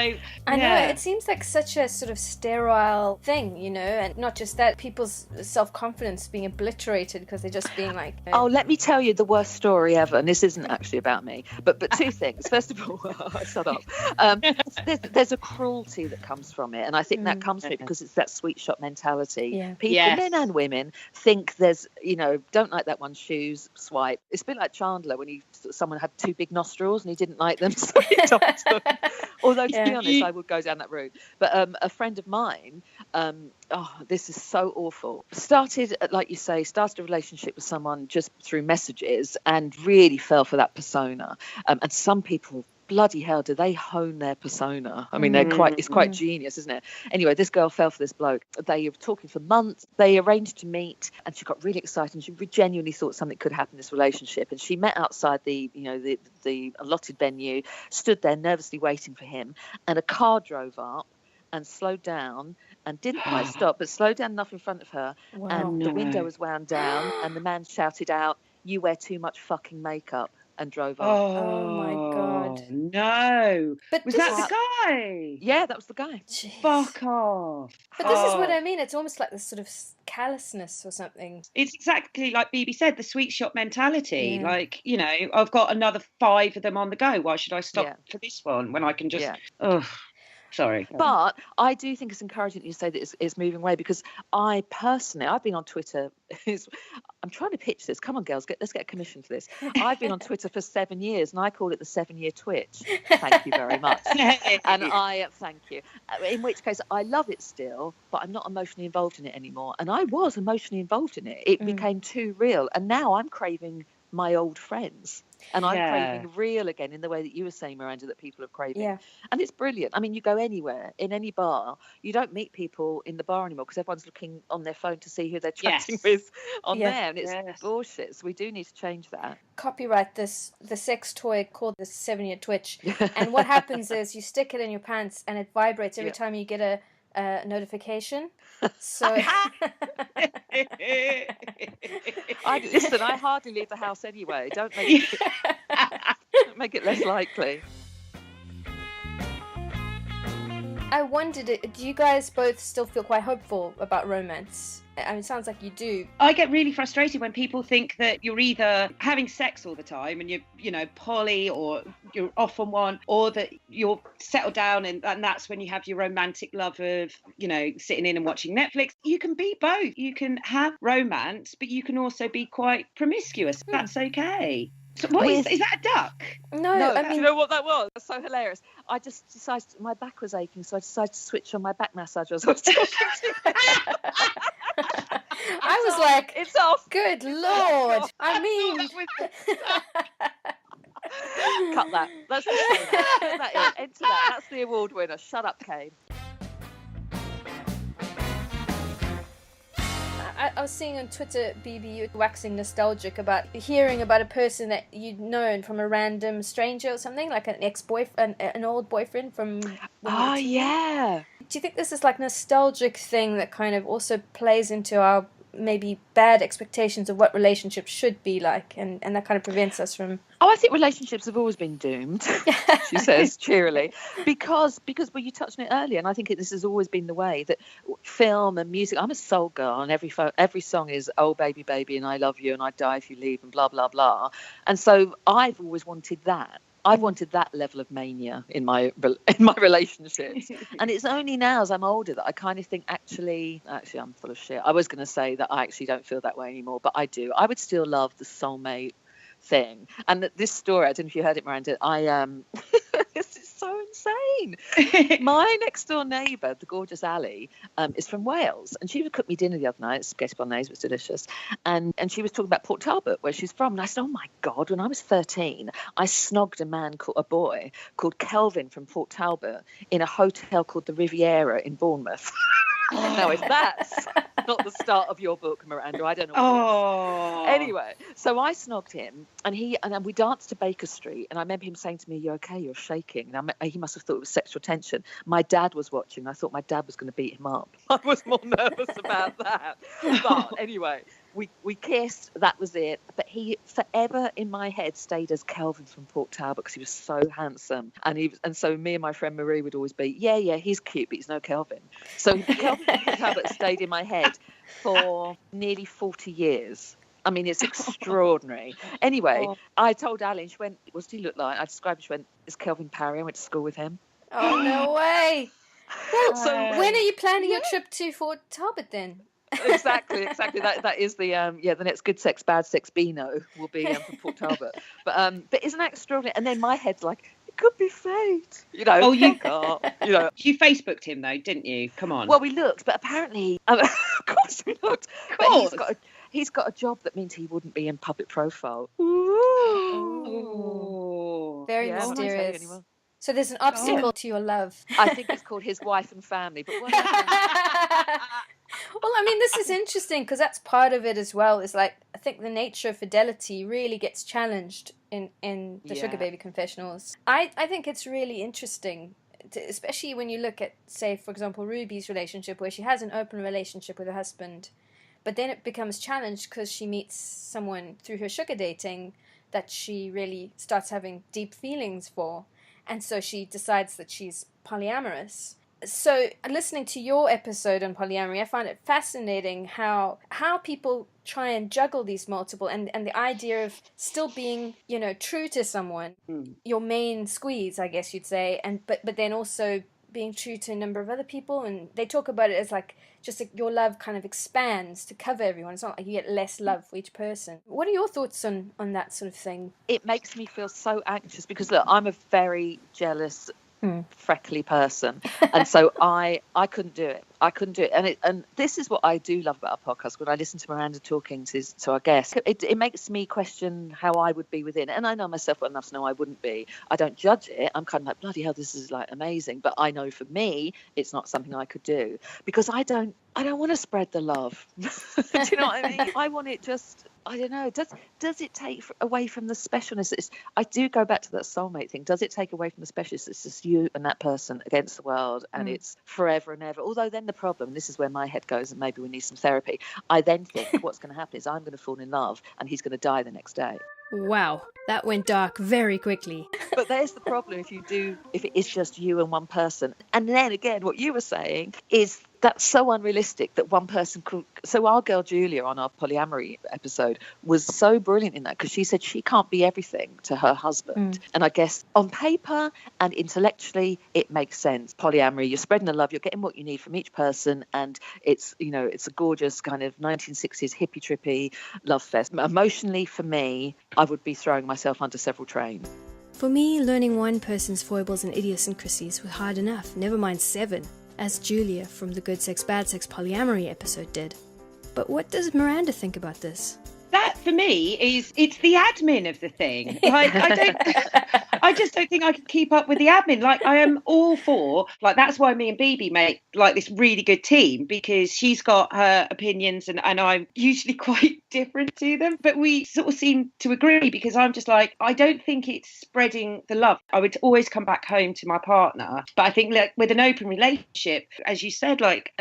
I know, it seems like such a sort of sterile thing, and not just that, people's self-confidence being obliterated because they're just being like... Oh, let me tell you the worst story ever, and this isn't actually about me, but two things. First of all, shut up. There's a cruelty that comes from it, and I think that comes from it because it's that sweet shop mentality. Yeah. People, men and women, think there's, don't like that one's shoes, swipe. It's a bit like Chandler when someone had two big nostrils and he didn't like them, so he dumped them. Although, to be honest, I would go down that route. But a friend of mine, this is so awful, started a relationship with someone just through messages and really fell for that persona. And some people, bloody hell, do they hone their persona? I mean, it's quite genius, isn't it? Anyway, this girl fell for this bloke. They were talking for months. They arranged to meet, and she got really excited. And she genuinely thought something could happen in this relationship. And she met outside the allotted venue, stood there nervously waiting for him, and a car drove up and slowed down and didn't quite stop, but slowed down enough in front of her. Wow. And the window was wound down, and the man shouted out, "You wear too much fucking makeup," and drove off. Oh my God. No. But was that the guy? Yeah, that was the guy. Jeez. Fuck off. But this is what I mean. It's almost like this sort of callousness or something. It's exactly like Bibi said, the sweet shop mentality. Yeah. Like, I've got another 5 of them on the go. Why should I stop for this one when I can just... Ugh. Sorry. But I do think it's encouraging that you say that it's moving away, because I personally, I've been on Twitter. I'm trying to pitch this. Come on, girls, let's get a commission for this. I've been on Twitter for 7 years, and I call it the 7-year twitch. Thank you very much. And I thank you. In which case, I love it still, but I'm not emotionally involved in it anymore. And I was emotionally involved in it. It became too real, and now I'm craving my old friends. And I'm craving real again, in the way that you were saying, Miranda, that people are craving. Yeah. And it's brilliant. I mean, you go anywhere, in any bar, you don't meet people in the bar anymore because everyone's looking on their phone to see who they're chatting with on there. And it's bullshit. So we do need to change that. Copyright the sex toy called the 7-year twitch. And what happens is you stick it in your pants and it vibrates every time you get a notification. So I hardly leave the house anyway. Don't make it less likely. I wondered, do you guys both still feel quite hopeful about romance? I mean, it sounds like you do. I get really frustrated when people think that you're either having sex all the time and you're poly, or you're off on one, or that you're settled down and that's when you have your romantic love of, sitting in and watching Netflix. You can be both. You can have romance, but you can also be quite promiscuous. That's okay. So is that a duck? No, I mean, you know what that was? That's so hilarious. I just decided my back was aching, so I decided to switch on my back massager as I was talking to you. I was like, it's off. Good Lord. I mean, cut that. Let's just say that. Put that in. Enter that. That's the award winner. Shut up, Kane. I was seeing on Twitter, Bibi, you waxing nostalgic about hearing about a person that you'd known from a random stranger or something, like an ex-boyfriend, an old boyfriend from... Oh, yeah. Do you think this is like a nostalgic thing that kind of also plays into our maybe bad expectations of what relationships should be like, and that kind of prevents us from... Oh, I think relationships have always been doomed, she says cheerily, because well, you touched on it earlier, and I think this has always been the way that film and music... I'm a soul girl, and every song is "Oh baby baby" and "I love you" and "I'd die if you leave" and blah blah blah, and so I've always wanted that. I wanted that level of mania in my relationships, and it's only now as I'm older that I kind of think actually I'm full of shit. I was going to say that I actually don't feel that way anymore, but I do. I would still love the soulmate thing. And this story, I don't know if you heard it, Miranda, this is so insane. My next door neighbour, the gorgeous Ali, is from Wales, and she would cook me dinner the other night. Spaghetti bolognese was delicious, and she was talking about Port Talbot, where she's from, and I said, oh my God, when I was 13 I snogged a boy called Kelvin from Port Talbot in a hotel called the Riviera in Bournemouth. Now, if that's not the start of your book, Miranda, I don't know what is. Anyway, so I snogged him, and then we danced to Baker Street, and I remember him saying to me, "You okay? You're shaking." And he must have thought it was sexual tension. My dad was watching. I thought my dad was going to beat him up. I was more nervous about that. But anyway, we kissed. That was it. But he forever in my head stayed as Kelvin from Port Talbot because he was so handsome, and so me and my friend Marie would always be, yeah, he's cute, but he's no Kelvin. So Kelvin from Port Talbot stayed in my head for nearly 40 years. I mean, it's extraordinary. Anyway, I told Ali, and she went, what did he look like? I described him, she went, is Kelvin Parry? I went to school with him. Oh, no way. Well, so when are you planning your trip to Fort Talbot then? Exactly. That is the the next Good Sex Bad Sex Beano will be from Port Talbot. But isn't that extraordinary? And then my head's like, it could be fate, you know. Oh, you Facebooked him though, didn't you? Come on. Well, we looked, but apparently, of course we looked. Of course. But he's got a job that means he wouldn't be in public profile. Ooh. Very mysterious. So there's an obstacle to your love. I think it's called his wife and family. But what Well, I mean, this is interesting because that's part of it as well. Is like, I think the nature of fidelity really gets challenged in the Sugar Baby Confessionals. I think it's really interesting, especially when you look at, say, for example, Ruby's relationship, where she has an open relationship with her husband, but then it becomes challenged because she meets someone through her sugar dating that she really starts having deep feelings for. And so she decides that she's polyamorous. So listening to your episode on polyamory, I find it fascinating how people try and juggle these multiple and the idea of still being, true to someone, your main squeeze, I guess you'd say, but then also being true to a number of other people, and they talk about it as like just like your love kind of expands to cover everyone. It's not like you get less love for each person. What are your thoughts on that sort of thing? It makes me feel so anxious because, look, I'm a very jealous, freckly person, and so I couldn't do it. And this is what I do love about our podcast. When I listen to Miranda talking to our guests, it makes me question how I would be within it. And I know myself well enough to know I wouldn't be. I don't judge it. I'm kind of like, bloody hell, this is like amazing. But I know for me, it's not something I could do because I don't want to spread the love. Do you know what I mean? I want it just, I don't know. Does it take away from the specialness? I do go back to that soulmate thing. Does it take away from the specialness? It's just you and that person against the world, and it's forever and ever. Although then the problem, this is where my head goes, and maybe we need some therapy. I then think what's going to happen is I'm going to fall in love, and he's going to die the next day. Wow, that went dark very quickly. But there's the problem if it is just you and one person. And then again, what you were saying is that's so unrealistic that one person could. So our girl Julia on our Polyamory episode was so brilliant in that because she said she can't be everything to her husband. And I guess on paper and intellectually it makes sense. Polyamory, you're spreading the love, you're getting what you need from each person, and it's a gorgeous kind of 1960s hippie trippy love fest. Emotionally, for me, I would be throwing myself under several trains. For me, learning one person's foibles and idiosyncrasies was hard enough, never mind 7. As Julia from the Good Sex Bad Sex Polyamory episode did. But what does Miranda think about this? That for me it's the admin of the thing. Like I just don't think I could keep up with the admin. Like I am all for, like that's why me and Bibi make like this really good team, because she's got her opinions and I'm usually quite different to them, but we sort of seem to agree because I'm just like, I don't think it's spreading the love. I would always come back home to my partner, but I think like with an open relationship, as you said, like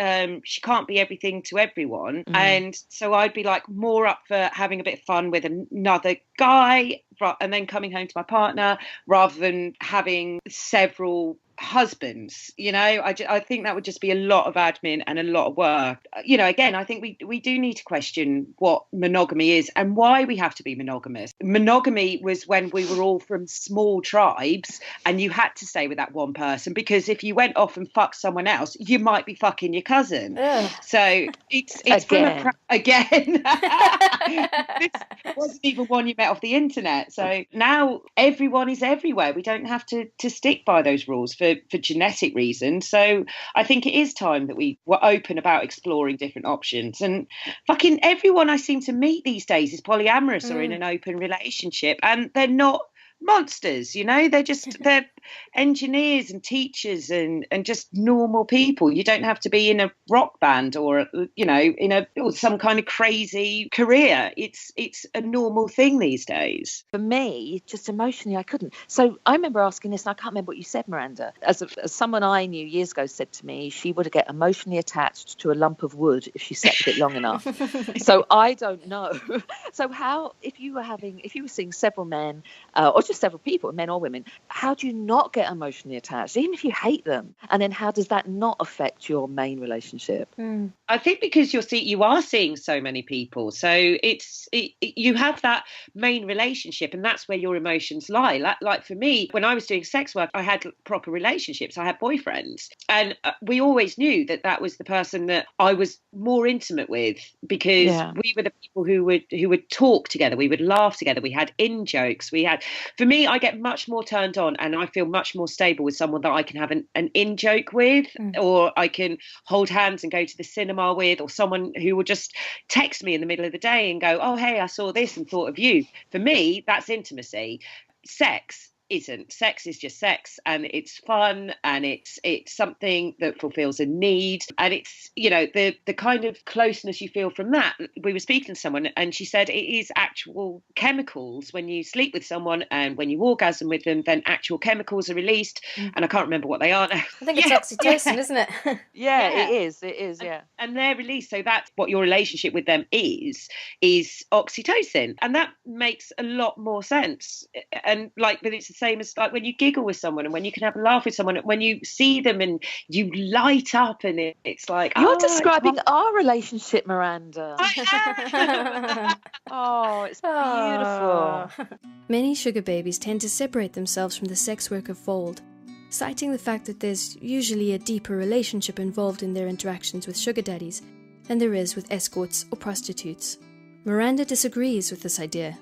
she can't be everything to everyone, and so I'd be like more up for having a bit of fun with another guy and then coming home to my partner rather than having several husbands. I think that would just be a lot of admin and a lot of work. Again, I think we do need to question what monogamy is and why we have to be monogamous. Monogamy was when we were all from small tribes and you had to stay with that one person, because if you went off and fucked someone else, you might be fucking your cousin. So it's again. Again. This wasn't even one you met off the internet. So now everyone is everywhere. We don't have to stick by those rules for genetic reasons. So I think it is time that we were open about exploring different options. And fucking everyone I seem to meet these days is polyamorous or in an open relationship, and they're not monsters, they're engineers and teachers and just normal people. You don't have to be in a rock band or or some kind of crazy career. It's a normal thing these days. For me, just emotionally, I couldn't. So I remember asking this, and I can't remember what you said, Miranda. As someone I knew years ago said to me, she would get emotionally attached to a lump of wood if she slept with it long enough. So I don't know. So how, if you were seeing several men or just several people, men or women, how do you not get emotionally attached, even if you hate them? And then how does that not affect your main relationship? I think because you are seeing so many people, so you have that main relationship, and that's where your emotions lie. Like for me, when I was doing sex work, I had proper relationships. I had boyfriends, and we always knew that was the person that I was more intimate with, because we were the people who would talk together, we would laugh together, we had in jokes, for me, I get much more turned on and I feel much more stable with someone that I can have an in joke with, or I can hold hands and go to the cinema with, or someone who will just text me in the middle of the day and go, oh, hey, I saw this and thought of you. For me, that's intimacy. Sex isn't. Sex is just sex, and it's fun, and it's something that fulfills a need, and it's the kind of closeness you feel from that. We were speaking to someone and she said it is actual chemicals when you sleep with someone, and when you orgasm with them, then actual chemicals are released, and I can't remember what they are now. I think it's oxytocin, isn't it? It is and they're released. So that's what your relationship with them is oxytocin, and that makes a lot more sense. And but it's the same as like when you giggle with someone, and when you can have a laugh with someone, when you see them and you light up, and it's like you're describing our relationship, Miranda. Oh, it's beautiful. Many sugar babies tend to separate themselves from the sex worker fold. citing the fact that there's usually a deeper relationship involved in their interactions with sugar daddies than there is with escorts or prostitutes. Miranda disagrees with this idea.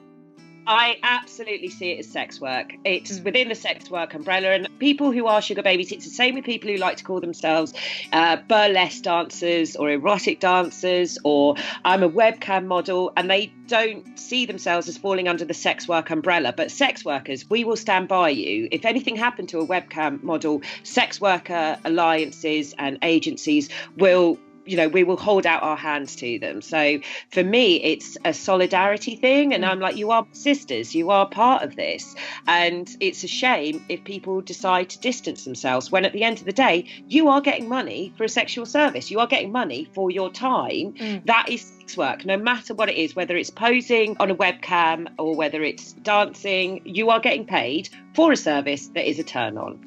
I absolutely see it as sex work. It's within the sex work umbrella, and people who are sugar babies, it's the same with people who like to call themselves burlesque dancers or erotic dancers, or I'm a webcam model, and they don't see themselves as falling under the sex work umbrella. But sex workers, we will stand by you. If anything happened to a webcam model, sex worker alliances and agencies will, we will hold out our hands to them. So for me, it's a solidarity thing. And I'm like, you are sisters, you are part of this. And it's a shame if people decide to distance themselves, when at the end of the day, you are getting money for a sexual service. You are getting money for your time. That is sex work, no matter what it is, whether it's posing on a webcam or whether it's dancing, you are getting paid for a service that is a turn on.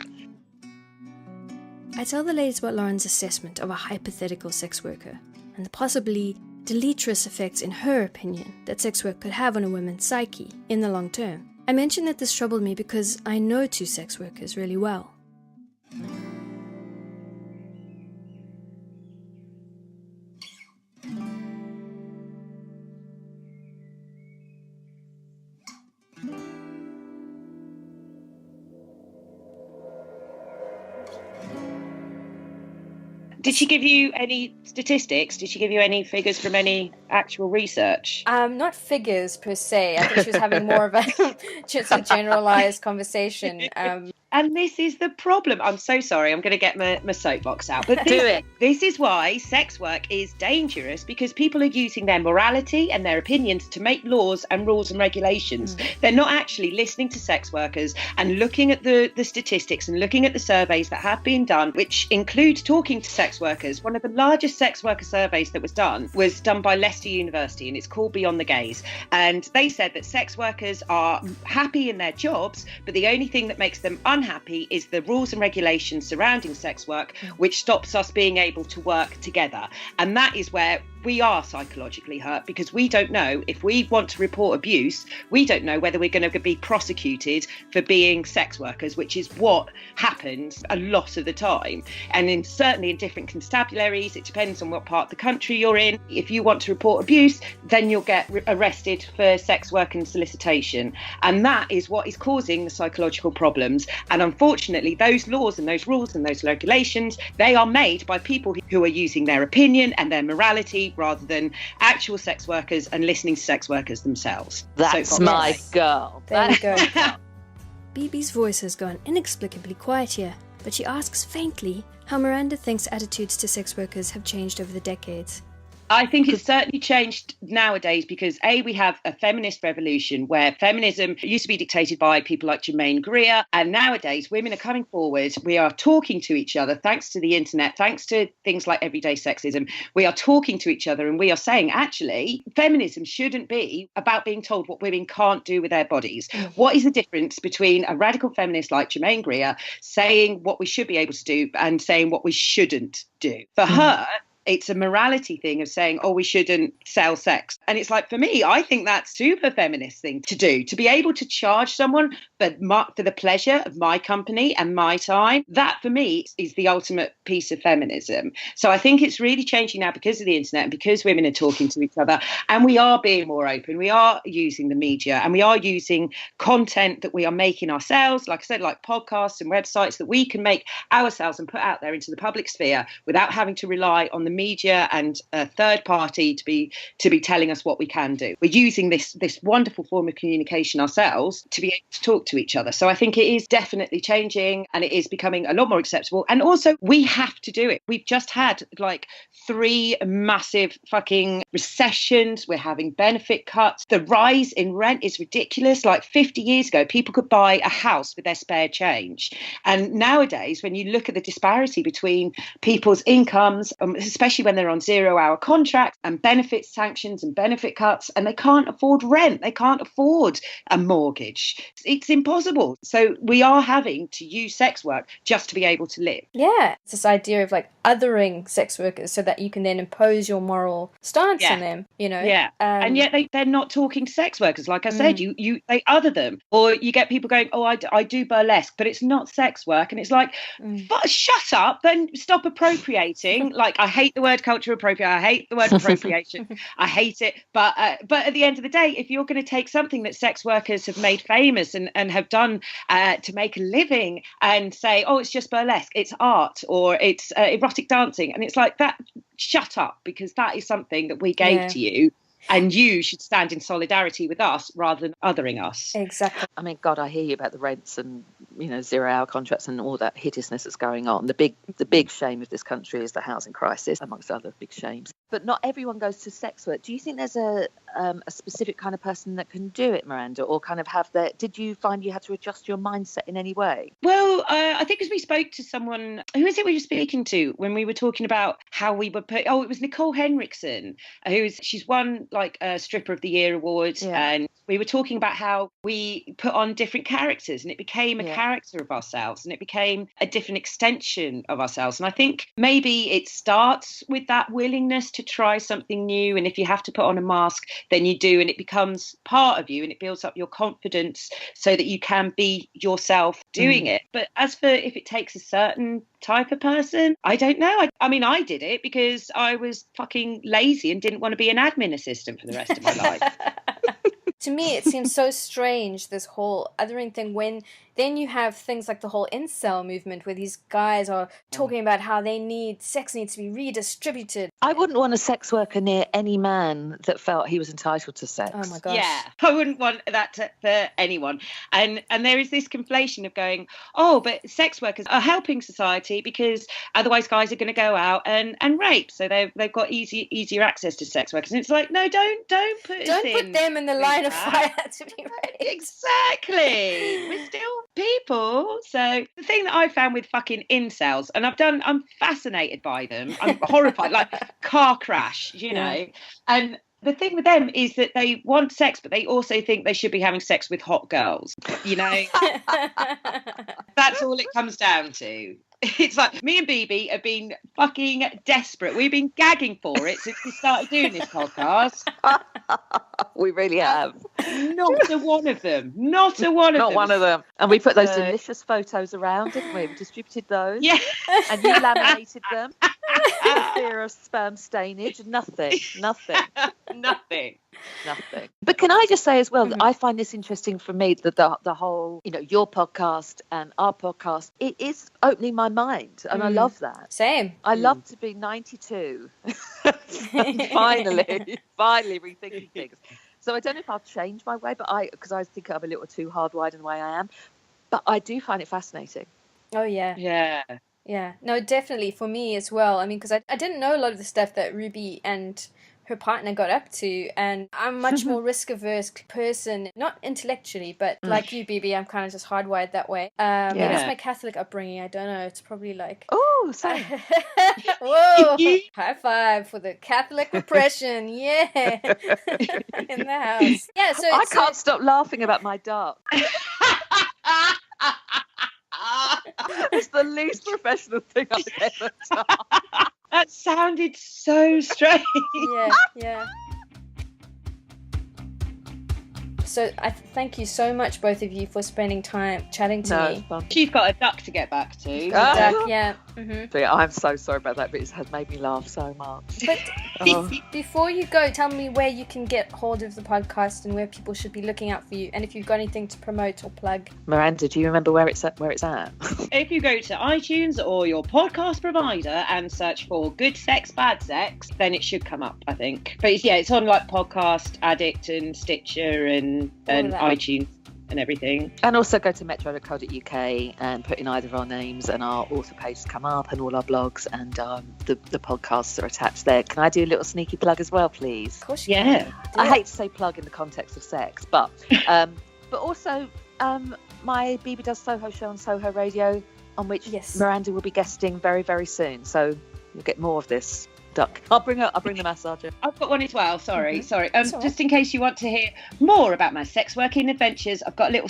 I tell the ladies about Lauren's assessment of a hypothetical sex worker and the possibly deleterious effects, in her opinion, that sex work could have on a woman's psyche in the long term. I mention that this troubled me because I know 2 sex workers really well. Did she give you any statistics? Did she give you any figures from any actual research? Not figures per se. I think she was having more of a just a generalized conversation. And this is the problem. I'm so sorry. I'm going to get my soapbox out. But do it. This is why sex work is dangerous, because people are using their morality and their opinions to make laws and rules and regulations. They're not actually listening to sex workers and looking at the statistics and looking at the surveys that have been done, which include talking to sex workers. One of the largest sex worker surveys that was done by Leicester University, and it's called Beyond the Gaze. And they said that sex workers are happy in their jobs, but the only thing that makes them unhappy is the rules and regulations surrounding sex work, which stops us being able to work together. And that is where we are psychologically hurt, because we don't know, if we want to report abuse, we don't know whether we're going to be prosecuted for being sex workers, which is what happens a lot of the time. And certainly in different constabularies, it depends on what part of the country you're in. If you want to report abuse, then you'll get arrested for sex work and solicitation. And that is what is causing the psychological problems. And unfortunately, those laws and those rules and those regulations, they are made by people who are using their opinion and their morality rather than actual sex workers and listening to sex workers themselves. That's my girl. There you go. Bibi's voice has gone inexplicably quiet here, but she asks faintly how Miranda thinks attitudes to sex workers have changed over the decades. I think it's certainly changed nowadays because, A, we have a feminist revolution where feminism used to be dictated by people like Germaine Greer. And nowadays, women are coming forward. We are talking to each other, thanks to the internet, thanks to things like everyday sexism. We are talking to each other and we are saying, actually, feminism shouldn't be about being told what women can't do with their bodies. What is the difference between a radical feminist like Germaine Greer saying what we should be able to do and saying what we shouldn't do? For her, it's a morality thing of saying, oh, we shouldn't sell sex. And it's like, for me, I think that's super feminist thing to do, to be able to charge someone for the pleasure of my company and my time. That, for me, is the ultimate piece of feminism. So I think it's really changing now because of the internet and because women are talking to each other and we are being more open. We are using the media and we are using content that we are making ourselves, like I said, like podcasts and websites that we can make ourselves and put out there into the public sphere without having to rely on the media and a third party to be telling us what we can do. We're using this wonderful form of communication ourselves to be able to talk to each other. So I think it is definitely changing and it is becoming a lot more acceptable. And also we have to do it. We've just had like 3 massive fucking recessions. We're having benefit cuts. The rise in rent is ridiculous. Like 50 years ago, people could buy a house with their spare change. And nowadays, when you look at the disparity between people's incomes, especially when they're on 0-hour contracts and benefit sanctions and benefit cuts, and they can't afford rent, they can't afford a mortgage. It's impossible. So we are having to use sex work just to be able to live. Yeah, it's this idea of like othering sex workers so that you can then impose your moral stance on them, you know. Yeah. And yet they're not talking to sex workers. Like I said, they other them. Or you get people going, oh, I do burlesque, but it's not sex work. And it's like, shut up, then stop appropriating. Like, I hate the word culture appropriate. I hate the word appropriation. I hate it. But at the end of the day, if you're going to take something that sex workers have made famous and have done to make a living and say, oh, it's just burlesque, it's art, or it's erotic dancing, and it's like that, shut up, because that is something that we gave to you. And you should stand in solidarity with us rather than othering us. Exactly. I mean, God, I hear you about the rents and, 0-hour contracts and all that hideousness that's going on. The big shame of this country is the housing crisis, amongst other big shames. But not everyone goes to sex work. Do you think there's a specific kind of person that can do it, Miranda, or kind of did you find you had to adjust your mindset in any way? Well, I think as we spoke to someone, who is it we were speaking to when we were talking about how we were it was Nicole Henriksen, she's won like a Stripper of the Year award, and we were talking about how we put on different characters and it became a character of ourselves and it became a different extension of ourselves. And I think maybe it starts with that willingness to try something new, and if you have to put on a mask, then you do, and it becomes part of you and it builds up your confidence so that you can be yourself doing it. But as for if it takes a certain type of person, I don't know. I mean, I did it because I was fucking lazy and didn't want to be an admin assistant for the rest of my life. To me, it seems so strange, this whole othering thing, when then you have things like the whole incel movement where these guys are talking about how sex needs to be redistributed. I wouldn't want a sex worker near any man that felt he was entitled to sex. Oh my gosh. Yeah, I wouldn't want that for anyone. And there is this conflation of going, oh, but sex workers are helping society because otherwise guys are going to go out and rape. So they've got easier access to sex workers. And it's like, no, don't put them in the line of fire to be raped. Exactly. We're still people. So the thing that I found with fucking incels, and I'm fascinated by them. I'm horrified, like car crash, know. And the thing with them is that they want sex, but they also think they should be having sex with hot girls. That's all it comes down to. It's like me and Bibi have been fucking desperate. We've been gagging for it since we started doing this podcast. We really have. Not a one of them. Not one of them. And we put those delicious photos around, didn't we? We distributed those. Yeah. And you laminated them. For fear of sperm stainage. Nothing. But can I just say as well that I find this interesting for me, that the whole, your podcast and our podcast, it is opening my mind, and I love that. Same. I love to be 92 and finally rethinking things. So I don't know if I'll change my way, but because I think I'm a little too hardwired in the way I am, but I do find it fascinating. Oh yeah. Yeah, no, definitely for me as well. I mean, because I didn't know a lot of the stuff that Ruby and her partner got up to, and I'm much more risk-averse person, not intellectually, but like you, Bibi, I'm kind of just hardwired that way. Maybe it's my Catholic upbringing, I don't know, it's probably like... Oh, same. Whoa, high five for the Catholic repression, yeah, in the house. Yeah, so I can't stop laughing about my dark. It's the least professional thing I've ever done. That sounded so strange. Yeah. So I thank you so much, both of you, for spending time chatting to me. She's got a duck to get back to. Duck, yeah. Mm-hmm. Yeah, I'm so sorry about that, but it has made me laugh so much. But before you go, tell me where you can get hold of the podcast and where people should be looking out for you, and if you've got anything to promote or plug. Miranda, do you remember where it's at? If you go to iTunes or your podcast provider and search for Good Sex, Bad Sex, then it should come up, I think. But it's on like Podcast Addict and Stitcher and iTunes and everything. And also go to metro.co.uk and put in either of our names, and our author pages come up, and all our blogs and the podcasts are attached there. Can I do a little sneaky plug as well, please? Of course you can. I hate to say plug in the context of sex, but also my Bibi Does Soho show on Soho Radio, on which Miranda will be guesting very, very soon. So you'll get more of this duck. I'll bring the massager. I've got one as well. Sorry. Mm-hmm. Just in case you want to hear more about my sex working adventures, I've got a little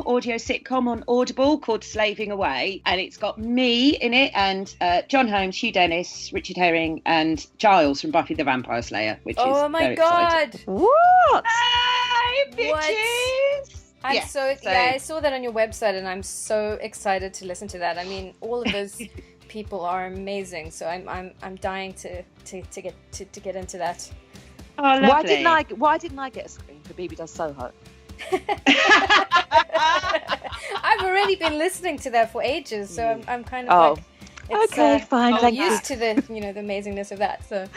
audio sitcom on Audible called Slaving Away, and it's got me in it and John Holmes, Hugh Dennis, Richard Herring, and Giles from Buffy the Vampire Slayer, which is very exciting. What? Hey, bitches! I saw that on your website, and I'm so excited to listen to that. I mean, all of those people are amazing, so I'm dying to get into that. Oh, lovely. Why didn't I get a screen for Bibi Does Soho? I've already been listening to that for ages, so I'm kind of fine. I'm used to the the amazingness of that. So,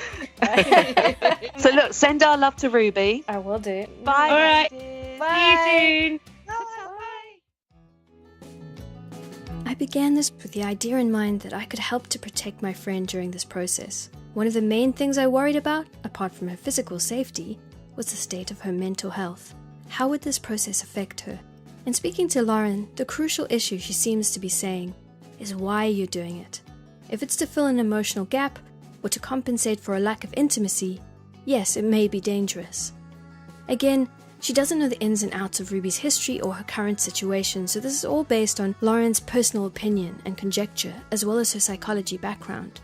so look, send our love to Ruby. I will do. Bye. All right. Bye. See you soon. I began this with the idea in mind that I could help to protect my friend during this process. One of the main things I worried about, apart from her physical safety, was the state of her mental health. How would this process affect her? In speaking to Lauren, the crucial issue she seems to be saying is why you're doing it. If it's to fill an emotional gap or to compensate for a lack of intimacy, yes, it may be dangerous. Again, she doesn't know the ins and outs of Ruby's history or her current situation, so this is all based on Lauren's personal opinion and conjecture, as well as her psychology background.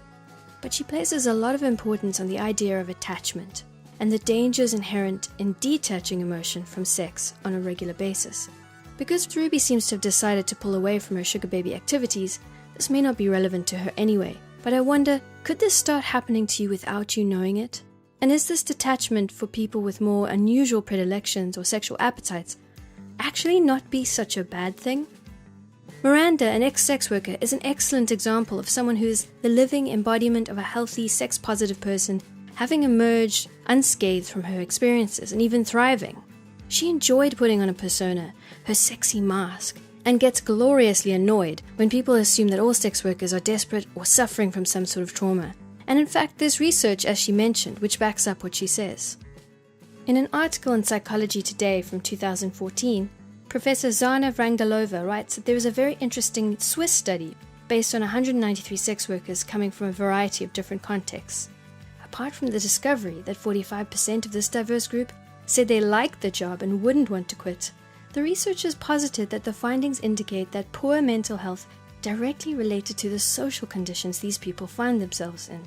But she places a lot of importance on the idea of attachment and the dangers inherent in detaching emotion from sex on a regular basis. Because Ruby seems to have decided to pull away from her sugar baby activities, this may not be relevant to her anyway, but I wonder, could this start happening to you without you knowing it? And is this detachment for people with more unusual predilections or sexual appetites actually not be such a bad thing? Miranda, an ex-sex worker, is an excellent example of someone who is the living embodiment of a healthy, sex-positive person, having emerged unscathed from her experiences and even thriving. She enjoyed putting on a persona, her sexy mask, and gets gloriously annoyed when people assume that all sex workers are desperate or suffering from some sort of trauma. And in fact, there's research, as she mentioned, which backs up what she says. In an article in Psychology Today from 2014, Professor Zana Vrangalova writes that there is a very interesting Swiss study based on 193 sex workers coming from a variety of different contexts. Apart from the discovery that 45% of this diverse group said they liked the job and wouldn't want to quit, the researchers posited that the findings indicate that poor mental health directly related to the social conditions these people find themselves in.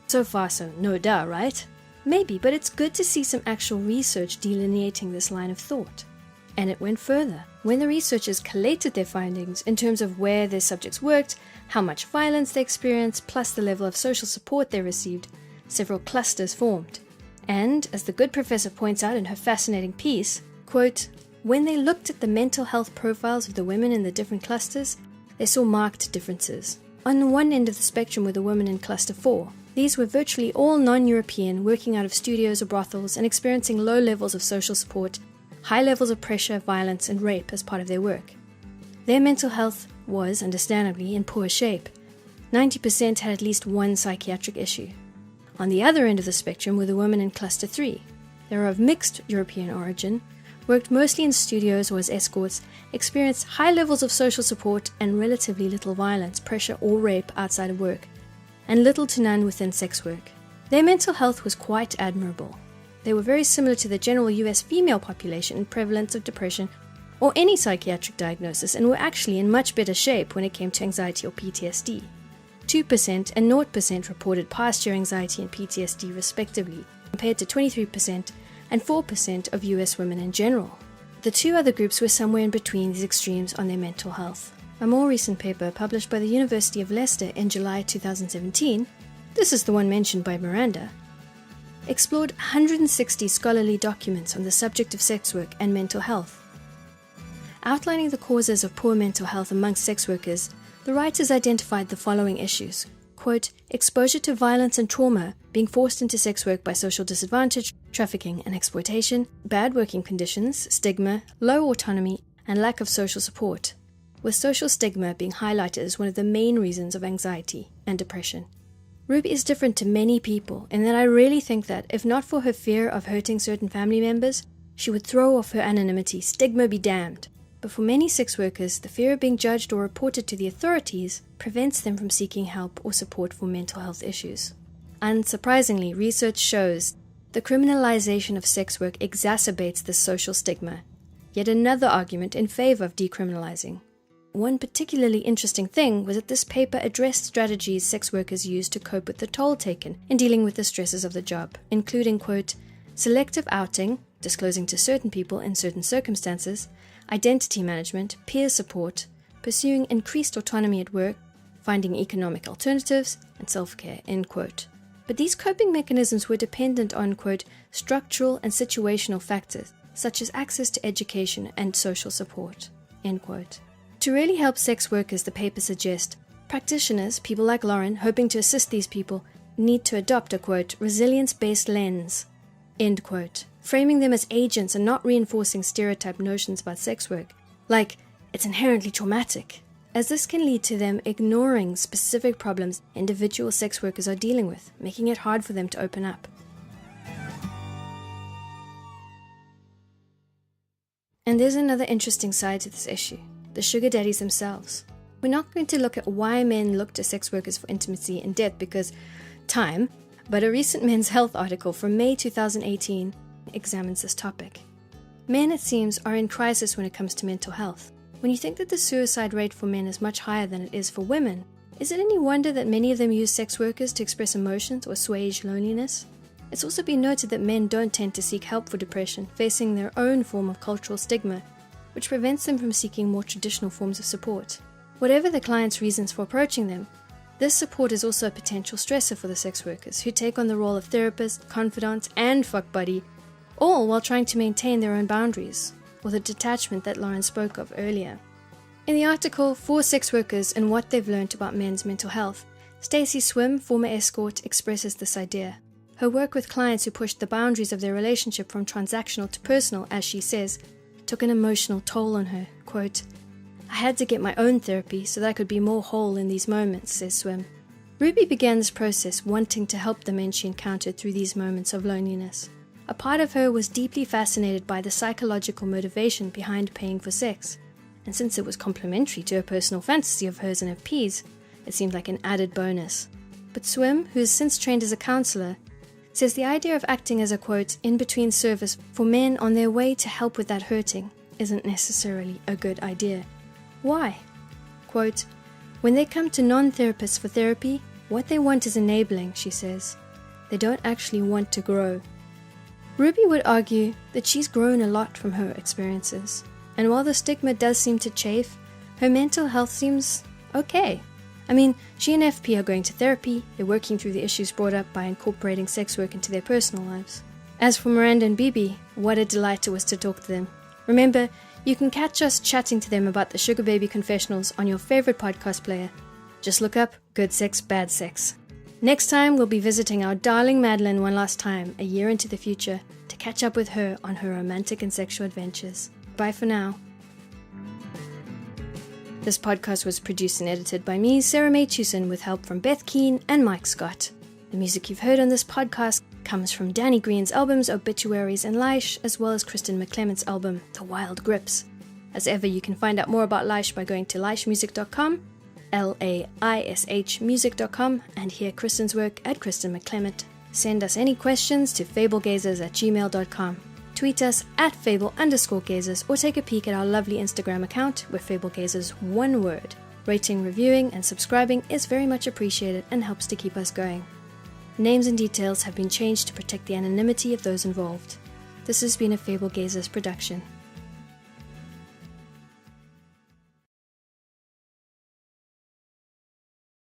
So far, so no duh, right? Maybe, but it's good to see some actual research delineating this line of thought. And it went further. When the researchers collated their findings in terms of where their subjects worked, how much violence they experienced, plus the level of social support they received, several clusters formed. And, as the good professor points out in her fascinating piece, quote, when they looked at the mental health profiles of the women in the different clusters, they saw marked differences. On one end of the spectrum were the women in Cluster 4. These were virtually all non-European, working out of studios or brothels and experiencing low levels of social support, high levels of pressure, violence, and rape as part of their work. Their mental health was, understandably, in poor shape. 90% had at least one psychiatric issue. On the other end of the spectrum were the women in Cluster 3. They were of mixed European origin, worked mostly in studios or as escorts, experienced high levels of social support and relatively little violence, pressure, or rape outside of work, and little to none within sex work. Their mental health was quite admirable. They were very similar to the general US female population in prevalence of depression or any psychiatric diagnosis, and were actually in much better shape when it came to anxiety or PTSD. 2% and 0% reported past year anxiety and PTSD respectively, compared to 23% and 4% of US women in general. The two other groups were somewhere in between these extremes on their mental health. A more recent paper published by the University of Leicester in July 2017, this is the one mentioned by Miranda, explored 160 scholarly documents on the subject of sex work and mental health. Outlining the causes of poor mental health amongst sex workers, the writers identified the following issues. Quote, exposure to violence and trauma, being forced into sex work by social disadvantage, trafficking and exploitation, bad working conditions, stigma, low autonomy, and lack of social support, with social stigma being highlighted as one of the main reasons of anxiety and depression. Ruby is different to many people in that I really think that, if not for her fear of hurting certain family members, she would throw off her anonymity, stigma be damned. But for many sex workers, the fear of being judged or reported to the authorities prevents them from seeking help or support for mental health issues. Unsurprisingly, research shows the criminalization of sex work exacerbates this social stigma. Yet another argument in favor of decriminalizing. One particularly interesting thing was that this paper addressed strategies sex workers use to cope with the toll taken in dealing with the stresses of the job, including, quote, selective outing, disclosing to certain people in certain circumstances, identity management, peer support, pursuing increased autonomy at work, finding economic alternatives, and self-care, end quote. But these coping mechanisms were dependent on, quote, structural and situational factors, such as access to education and social support, end quote. To really help sex workers, the paper suggests, practitioners, people like Lauren, hoping to assist these people, need to adopt a, quote, resilience-based lens, end quote, framing them as agents and not reinforcing stereotyped notions about sex work, like it's inherently traumatic, as this can lead to them ignoring specific problems individual sex workers are dealing with, making it hard for them to open up. And there's another interesting side to this issue. The sugar daddies themselves. We're not going to look at why men look to sex workers for intimacy in depth because time, but a recent Men's Health article from May 2018 examines this topic. Men, it seems, are in crisis when it comes to mental health. When you think that the suicide rate for men is much higher than it is for women, is it any wonder that many of them use sex workers to express emotions or assuage loneliness? It's also been noted that men don't tend to seek help for depression, facing their own form of cultural stigma, which prevents them from seeking more traditional forms of support. Whatever the client's reasons for approaching them, this support is also a potential stressor for the sex workers, who take on the role of therapist, confidant, and fuck buddy, all while trying to maintain their own boundaries, or the detachment that Lauren spoke of earlier. In the article, 4 sex workers and what they've learned about men's mental health, Stacey Swim, former escort, expresses this idea. Her work with clients who pushed the boundaries of their relationship from transactional to personal, as she says, took an emotional toll on her. Quote, I had to get my own therapy so that I could be more whole in these moments, says Swim. Ruby began this process wanting to help the men she encountered through these moments of loneliness. A part of her was deeply fascinated by the psychological motivation behind paying for sex, and since it was complementary to her personal fantasy of hers and her P's, it seemed like an added bonus. But Swim, who has since trained as a counselor, says the idea of acting as a, quote, in-between service for men on their way to help with that hurting isn't necessarily a good idea. Why? Quote, when they come to non-therapists for therapy, what they want is enabling, she says. They don't actually want to grow. Ruby would argue that she's grown a lot from her experiences, and while the stigma does seem to chafe, her mental health seems okay. I mean, she and FP are going to therapy, they're working through the issues brought up by incorporating sex work into their personal lives. As for Miranda and Bibi, what a delight it was to talk to them. Remember, you can catch us chatting to them about the Sugar Baby Confessionals on your favorite podcast player. Just look up Good Sex, Bad Sex. Next time, we'll be visiting our darling Madeline one last time, a year into the future, to catch up with her on her romantic and sexual adventures. Bye for now. This podcast was produced and edited by me, Sarah Mae Chusin, with help from Beth Keane and Mike Scott. The music you've heard on this podcast comes from Danny Green's albums Obituaries and Leish, as well as Kristen McClement's album The Wild Grips. As ever, you can find out more about Leish by going to leishmusic.com, LAISHmusic.com, and hear Kristen's work at Kristen McClement. Send us any questions to fablegazers@gmail.com. Tweet us at @fable_gazers or take a peek at our lovely Instagram account where fablegazers one word. Rating, reviewing, and subscribing is very much appreciated and helps to keep us going. Names and details have been changed to protect the anonymity of those involved. This has been a Fable Gazers production.